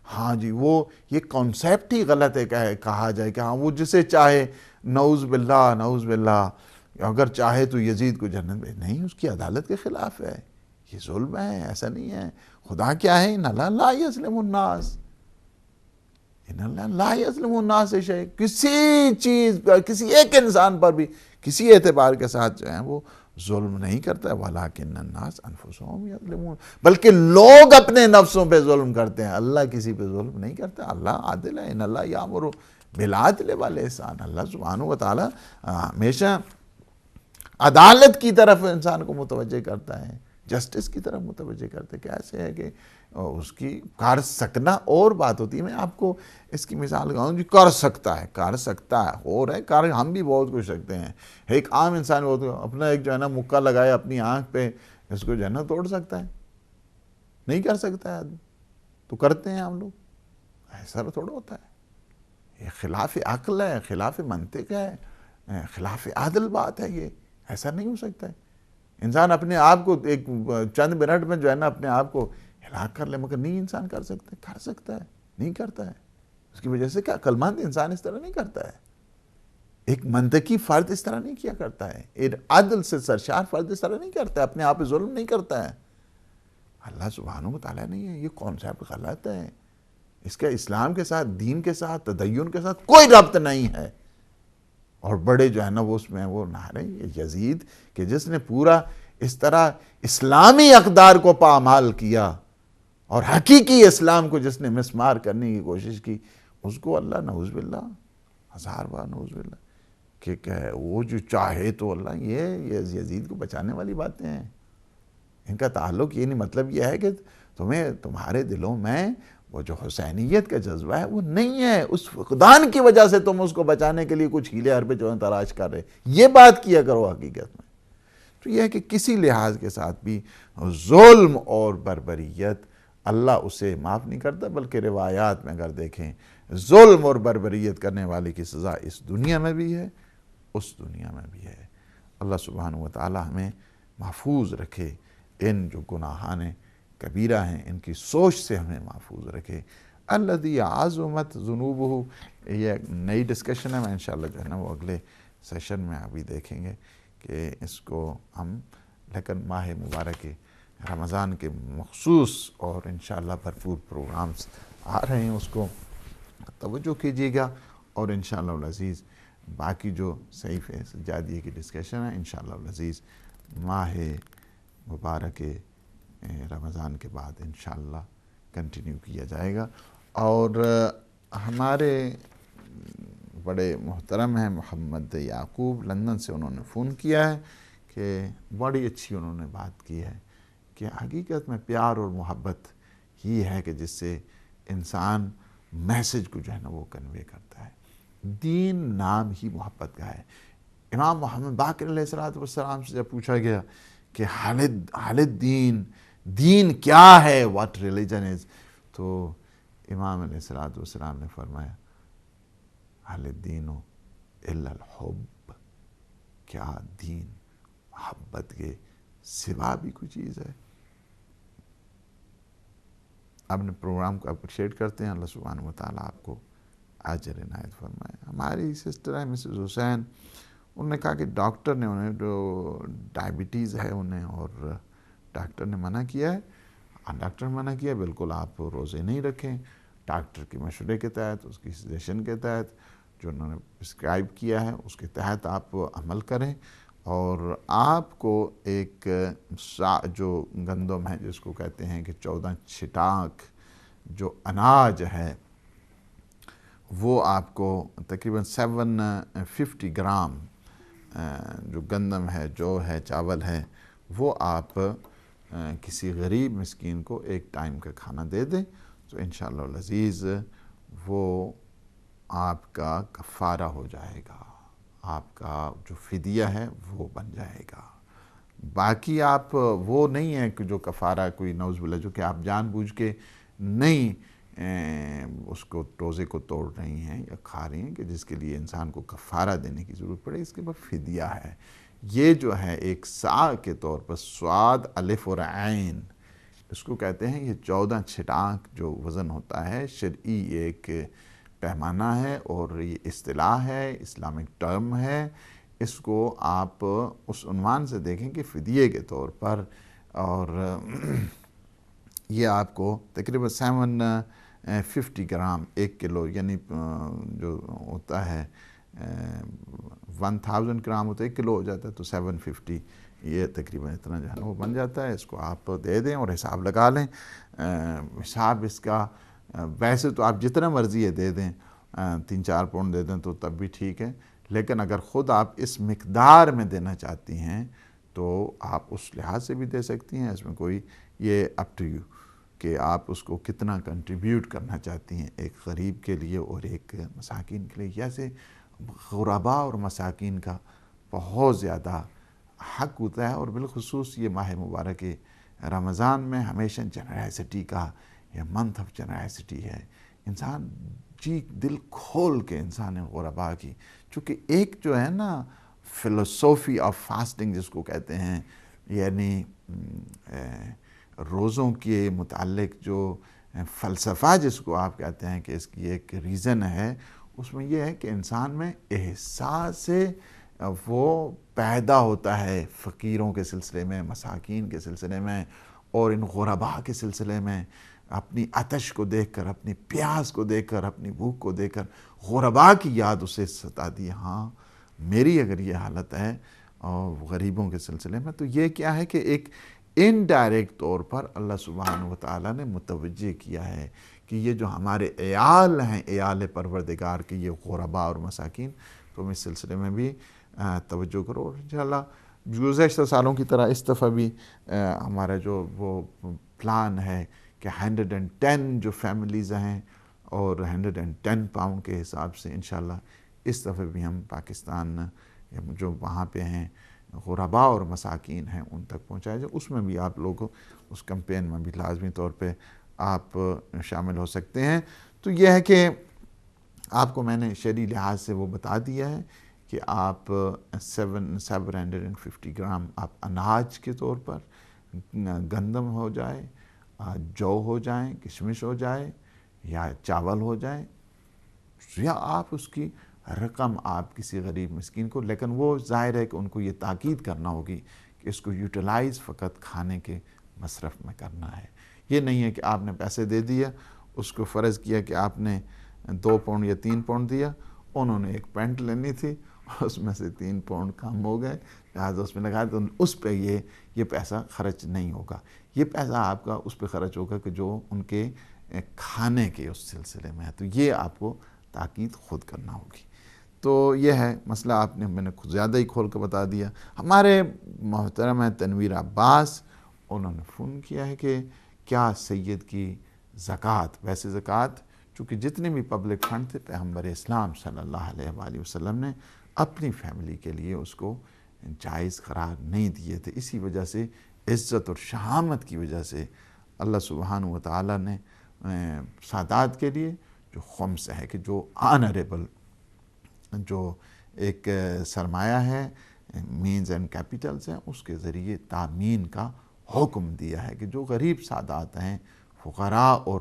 ہاں جی، وہ یہ کانسیپٹ ہی غلط ہے کہا جائے کہ ہاں وہ جسے چاہے، نعوذ باللہ اگر چاہے تو یزید کو جنت میں، نہیں، اس کی عدالت کے خلاف ہے، یہ ظلم ہے، ایسا نہیں ہے. خدا کیا ہے؟ ان اللہ لا یظلم الناس، ان اللہ لا یظلم الناس شیء، کسی چیز پر، کسی ایک انسان پر بھی کسی اعتبار کے ساتھ جو ہے وہ ظلم نہیں کرتا ہے. وَلَٰكِنَّ النَّاسَ أَنفُسَهُمْ يَظْلِمُونَ، بلکہ لوگ اپنے نفسوں پہ ظلم کرتے ہیں، اللہ کسی پہ ظلم نہیں کرتا. اللہ عادل ہے. ان اللہ یأمر بالعدل والإحسان، اللہ سبحانہ و تعالیٰ ہمیشہ عدالت کی طرف انسان کو متوجہ کرتا ہے، جسٹس کی طرف متوجہ کرتا ہے. کیسے ہے کہ اس کی کر سکنا اور بات ہوتی ہے. میں آپ کو اس کی مثال کہوں جی، کر سکتا ہے اور ہے کر، ہم بھی بہت کچھ سکتے ہیں. ایک عام انسان اپنا ایک جو ہے نا مکہ لگائے اپنی آنکھ پہ، اس کو جو ہے نا توڑ سکتا ہے؟ نہیں کر سکتا ہے آدمی. تو کرتے ہیں ہم لوگ. ایسا تھوڑا ہوتا ہے. یہ خلاف عقل ہے، خلاف منطق ہے، خلاف عادل بات ہے. یہ ایسا نہیں ہو سکتا ہے. انسان اپنے آپ کو ایک چند منٹ میں جو ہے نا اپنے آپ کو ہلاک کر لے، مگر نہیں انسان کر سکتا ہے، نہیں کرتا ہے. اس کی وجہ سے کیا عقلمند انسان اس طرح نہیں کرتا ہے. ایک منطقی فرد اس طرح نہیں کیا کرتا ہے. ایک عدل سے سرشار فرد اس طرح نہیں کرتا ہے، اپنے آپ پہ ظلم نہیں کرتا ہے. اللہ سبحانہ و تعالیٰ نہیں ہے. یہ کانسیپٹ غلط ہے. اس کا اسلام کے ساتھ، دین کے ساتھ، تدین کے ساتھ کوئی ربط نہیں ہے. اور بڑے جو ہے نا وہ اس میں وہ نعرے یزید کہ جس نے پورا اس طرح اسلامی اقدار کو پامال کیا اور حقیقی اسلام کو جس نے مسمار کرنے کی کوشش کی، اس کو اللہ نعوذ باللہ، ہزار بار نعوذ باللہ، کہ وہ جو چاہے تو اللہ، یہ یزید کو بچانے والی باتیں ہیں. ان کا تعلق یہ نہیں، مطلب یہ ہے کہ تمہارے دلوں میں وہ جو حسینیت کا جذبہ ہے وہ نہیں ہے. اس فقدان کی وجہ سے تم اس کو بچانے کے لیے کچھ ہیلے حربے جو ہیں تلاش کر رہے. یہ بات کیا کرو حقیقت میں. تو یہ ہے کہ کسی لحاظ کے ساتھ بھی ظلم اور بربریت اللہ اسے معاف نہیں کرتا، بلکہ روایات میں اگر دیکھیں ظلم اور بربریت کرنے والے کی سزا اس دنیا میں بھی ہے، اس دنیا میں بھی ہے. اللہ سبحانہ و تعالی ہمیں محفوظ رکھے ان جو گناہان کبیرہ ہیں، ان کی سوچ سے ہمیں محفوظ رکھے۔ الذی عظمت ذنوبہ، یہ نئی ڈسکشن ہے، میں انشاءاللہ جو ہے نا وہ اگلے سیشن میں ابھی دیکھیں گے کہ اس کو ہم، لیکن ماہ مبارک رمضان کے مخصوص اور انشاءاللہ بھرپور پروگرامز آ رہے ہیں، اس کو توجہ کیجیے گا، اور انشاءاللہ العزیز باقی جو صحیفہ سجادیہ کی ڈسکشن ہے انشاءاللہ العزیز ماہ مبارک رمضان کے بعد انشاءاللہ کنٹینیو کیا جائے گا۔ اور ہمارے بڑے محترم ہیں محمد یعقوب لندن سے، انہوں نے فون کیا ہے کہ بڑی اچھی انہوں نے بات کی ہے کہ حقیقت میں پیار اور محبت ہی ہے کہ جس سے انسان میسج کو جو ہے نا وہ کنوے کرتا ہے۔ دین نام ہی محبت کا ہے۔ امام محمد باقر علیہ السلام سے جب پوچھا گیا کہ حالد دین کیا ہے، what religion is، تو امام علیہ السلام نے فرمایا حل الدین الا الحب، کیا دین محبت کے سوا بھی کوئی چیز ہے؟ اپنے پروگرام کو اپریشیٹ کرتے ہیں، اللہ سبحانہ وتعالیٰ آپ کو اجر عنایت فرمائے۔ ہماری سسٹر ہے مسز حسین، انہوں نے کہا کہ ڈاکٹر نے انہیں جو ڈائبٹیز ہے انہیں، اور ڈاکٹر نے منع کیا ہے، ڈاکٹر نے منع کیا بالکل آپ روزے نہیں رکھیں، ڈاکٹر کے مشورے کے تحت، اس کی سجیشن کے تحت جو انہوں نے پرسکرائب کیا ہے اس کے تحت آپ عمل کریں، اور آپ کو ایک جو گندم ہے جس کو کہتے ہیں کہ 14 چھٹانک جو اناج ہے، وہ آپ کو تقریباً 750 گرام جو گندم ہے، جو ہے چاول ہے، وہ آپ کسی غریب مسکین کو ایک ٹائم کا کھانا دے دیں تو انشاءاللہ العزیز وہ آپ کا کفارہ ہو جائے گا، آپ کا جو فدیہ ہے وہ بن جائے گا۔ باقی آپ وہ نہیں ہے کہ جو کفارہ کوئی نعوذ باللہ جو کہ آپ جان بوجھ کے نہیں اس کو روزے کو توڑ رہی ہیں یا کھا رہی ہیں کہ جس کے لیے انسان کو کفارہ دینے کی ضرورت پڑے، اس کے بعد فدیہ ہے۔ یہ جو ہے ایک سا کے طور پر صاد الف اور عین، اس کو کہتے ہیں، یہ 14 چھٹانک جو وزن ہوتا ہے شرعی ایک پیمانہ ہے اور یہ اصطلاح ہے، اسلامک ٹرم ہے۔ اس کو آپ اس عنوان سے دیکھیں کہ فدیے کے طور پر، اور یہ آپ کو تقریباً 750 گرام، 1 کلو، یعنی جو ہوتا ہے 1000 گرام ہوتا ہے، 1 کلو ہو جاتا ہے تو 750، یہ تقریباً اتنا جو ہے وہ بن جاتا ہے۔ اس کو آپ دے دیں اور حساب لگا لیں۔ حساب اس کا ویسے تو آپ جتنا مرضی ہے دے دیں، 3-4 پاؤنڈ دے دیں تو تب بھی ٹھیک ہے، لیکن اگر خود آپ اس مقدار میں دینا چاہتی ہیں تو آپ اس لحاظ سے بھی دے سکتی ہیں، اس میں کوئی، یہ اپ ٹو یو کہ آپ اس کو کتنا کنٹریبیوٹ کرنا چاہتی ہیں ایک غریب کے لیے اور ایک مساکین کے لیے۔ جیسے غرباء اور مساکین کا بہت زیادہ حق ہوتا ہے، اور بالخصوص یہ ماہ مبارک رمضان میں ہمیشہ جنرائسٹی کا، یہ منتھ آف جنرائسٹی ہے، انسان جی دل کھول کے انسان غرباء کی، چونکہ ایک جو ہے نا فلسفی آف فاسٹنگ جس کو کہتے ہیں، یعنی روزوں کے متعلق جو فلسفہ جس کو آپ کہتے ہیں کہ اس کی ایک ریزن ہے، اس میں یہ ہے کہ انسان میں احساس وہ پیدا ہوتا ہے فقیروں کے سلسلے میں، مساکین کے سلسلے میں، اور ان غرباء کے سلسلے میں، اپنی آتش کو دیکھ کر، اپنی پیاس کو دیکھ کر، اپنی بھوک کو دیکھ کر غرباء کی یاد اسے ستاتی ہے، ہاں میری اگر یہ حالت ہے اور غریبوں کے سلسلے میں، تو یہ کیا ہے کہ ایک انڈائریکٹ طور پر اللہ سبحانہ وتعالیٰ نے متوجہ کیا ہے کہ یہ جو ہمارے عیال ہیں، عیال پروردگار کے یہ غرباء اور مساکین، تو اس سلسلے میں بھی توجہ کرو، اور انشاءاللہ گزشتہ سالوں کی طرح اس دفعہ بھی ہمارا جو وہ پلان ہے کہ 110 جو فیملیز ہیں اور 110 پاؤنڈ کے حساب سے انشاءاللہ اس دفعہ بھی ہم پاکستان جو وہاں پہ ہیں غرباء اور مساکین ہیں ان تک پہنچائے جائے۔ اس میں بھی آپ لوگوں اس کمپین میں بھی لازمی طور پہ آپ شامل ہو سکتے ہیں۔ تو یہ ہے کہ آپ کو میں نے شرعی لحاظ سے وہ بتا دیا ہے کہ آپ 750 گرام آپ اناج کے طور پر، گندم ہو جائے، جو ہو جائیں، کشمش ہو جائے یا چاول ہو جائے، یا آپ اس کی رقم آپ کسی غریب مسکین کو، لیکن وہ ظاہر ہے کہ ان کو یہ تاکید کرنا ہوگی کہ اس کو یوٹیلائز فقط کھانے کے مصرف میں کرنا ہے۔ یہ نہیں ہے کہ آپ نے پیسے دے دیا، اس کو فرض کیا کہ آپ نے 2 پاؤنڈ یا 3 پاؤنڈ دیا، انہوں نے ایک پینٹ لینی تھی، اس میں سے 3 پاؤنڈ کم ہو گئے، لہٰذا اس میں لگایا، تو اس پہ یہ پیسہ خرچ نہیں ہوگا۔ یہ پیسہ آپ کا اس پہ خرچ ہوگا کہ جو ان کے کھانے کے اس سلسلے میں ہے، تو یہ آپ کو تاکید خود کرنا ہوگی۔ تو یہ ہے مسئلہ، میں نے خود زیادہ ہی کھول کے بتا دیا۔ ہمارے محترم تنویر عباس، انہوں نے فون کیا ہے کہ کیا سید کی زکوٰۃ، ویسے زکوٰۃ چونکہ جتنے بھی پبلک فنڈ تھے پیغمبر اسلام صلی اللہ علیہ وآلہ وسلم نے اپنی فیملی کے لیے اس کو جائز قرار نہیں دیے تھے، اسی وجہ سے عزت اور شہامت کی وجہ سے اللہ سبحانہ و تعالیٰ نے سادات کے لیے جو خمس ہے، کہ جو آنریبل، جو ایک سرمایہ ہے، مینز اینڈ کیپٹلز ہیں، اس کے ذریعے تامین کا حکم دیا ہے کہ جو غریب سادات ہیں، فقراء اور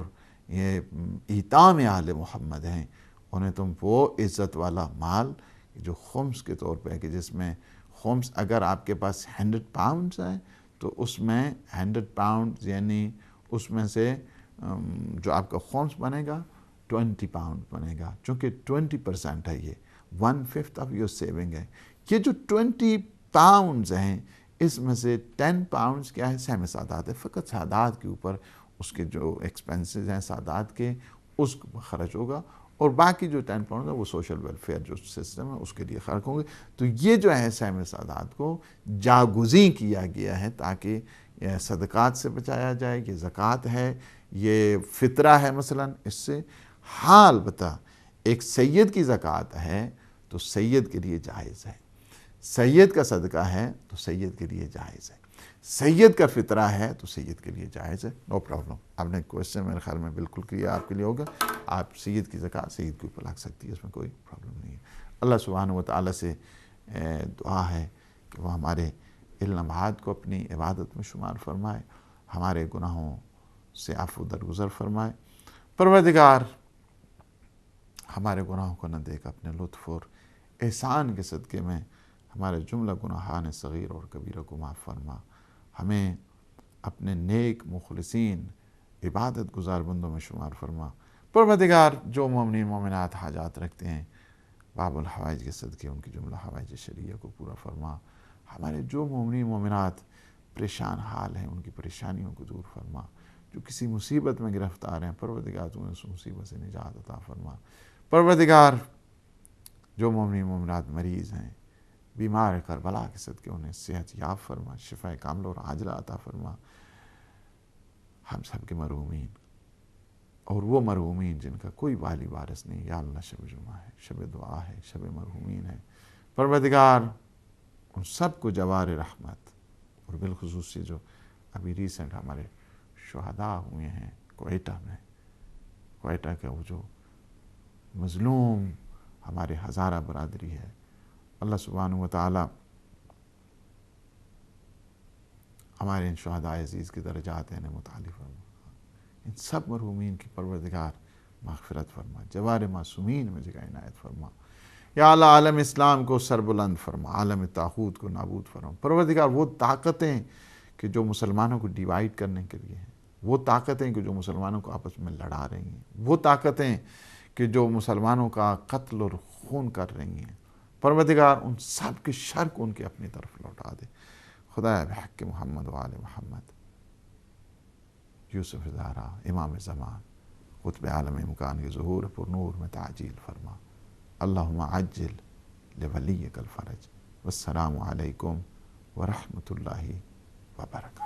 یہ ایتام آل محمد ہیں، انہیں تم وہ عزت والا مال جو خمس کے طور پہ ہے، کہ جس میں خمس اگر آپ کے پاس 100 پاؤنڈز ہیں تو اس میں 100 پاؤنڈز یعنی اس میں سے جو آپ کا خمس بنے گا 20 پاؤنڈ بنے گا، چونکہ 20% ہے، یہ 1/5 آف یور سیونگ ہے۔ یہ جو 20 پاؤنڈز ہیں اس میں سے 10 پاؤنڈز کیا ہے؟ سہم سادات ہے، فقط سادات کے اوپر اس کے جو ایکسپنسز ہیں سادات کے اس کو خرچ ہوگا، اور باقی جو 10 پاؤنڈ ہے وہ سوشل ویلفیئر جو سسٹم ہے اس کے لیے خرچ ہوں گے۔ تو یہ جو ہے سہم سادات کو جاگزیں کیا گیا ہے تاکہ یہ صدقات سے بچایا جائے، یہ زکوٰۃ ہے، یہ فطرہ ہے مثلا، اس سے حال بتا ایک سید کی زکوٰۃ ہے تو سید کے لیے جائز ہے، سید کا صدقہ ہے تو سید کے لیے جائز ہے، سید کا فطرہ ہے تو سید کے لیے جائز ہے، نو پرابلم۔ آپ نے کوشچن میرے خیال میں بالکل کلیئر آپ کے لیے ہوگا، آپ سید کی زکوٰۃ سید کے اوپر لگ سکتی ہے، اس میں کوئی پرابلم نہیں ہے۔ اللہ سبحانہ و تعالیٰ سے دعا ہے کہ وہ ہمارے ان لمحات کو اپنی عبادت میں شمار فرمائے، ہمارے گناہوں سے عفو درگزر فرمائے۔ پروردگار ہمارے گناہوں کو نہ دیکھ، اپنے لطف اور احسان کے صدقے میں ہمارے جملہ گناہان صغیر اور کبیرہ کو معاف فرما، ہمیں اپنے نیک مخلصین عبادت گزار بندوں میں شمار فرما۔ پروردگار جو مومنین مومنات حاجات رکھتے ہیں باب الحوائج کے صدقے ان کی جملہ حوائج شرعیہ کو پورا فرما، ہمارے جو مومنین مومنات پریشان حال ہیں ان کی پریشانیوں کو دور فرما، جو کسی مصیبت میں گرفتار ہیں پروردگار تو انہیں اس مصیبت سے نجات عطا فرما۔ پروردگار جو مومنین مومنات مریض ہیں، بیمار کربلا کے صدقے انہیں صحت یاب فرما، شفا کاملہ اور عاجلہ عطا فرما۔ ہم سب کے مرحومین اور وہ مرحومین جن کا کوئی والی وارث نہیں، یا اللہ شب جمعہ ہے، شب دعا ہے، شب مرحومین ہے، پروردگار ان سب کو جوار رحمت، اور بالخصوص سے جو ابھی ریسنٹ ہمارے شہداء ہوئے ہیں کوئٹہ میں، کوئٹہ کا وہ جو مظلوم ہمارے ہزارہ برادری ہے، اللہ سبحانہ و تعالی ہمارے ان شہداء عزیز کی درجات انہیں متعالی فرما، ان سب مرحومین کی پروردگار مغفرت فرما، جوار معصومین میں جگہ عنایت فرما، یا اللہ عالم اسلام کو سربلند فرما، عالم طاغوت کو نابود فرما۔ پروردگار وہ طاقتیں کہ جو مسلمانوں کو ڈیوائیڈ کرنے کے لیے ہیں، وہ طاقتیں کہ جو مسلمانوں کو آپس میں لڑا رہی ہیں، وہ طاقتیں کہ جو مسلمانوں کا قتل اور خون کر رہی ہیں، پروردگار ان سب کے شر کو ان کے اپنی طرف لوٹا دے۔ خدا بحق محمد و آل محمد، یوسف زہرا امام زمان قطب عالم مکان کے ظہور پر نور میں تعجیل فرما، اللہم عجل لولیک الفرج، والسلام علیکم ورحمۃ اللہ وبرکاتہ۔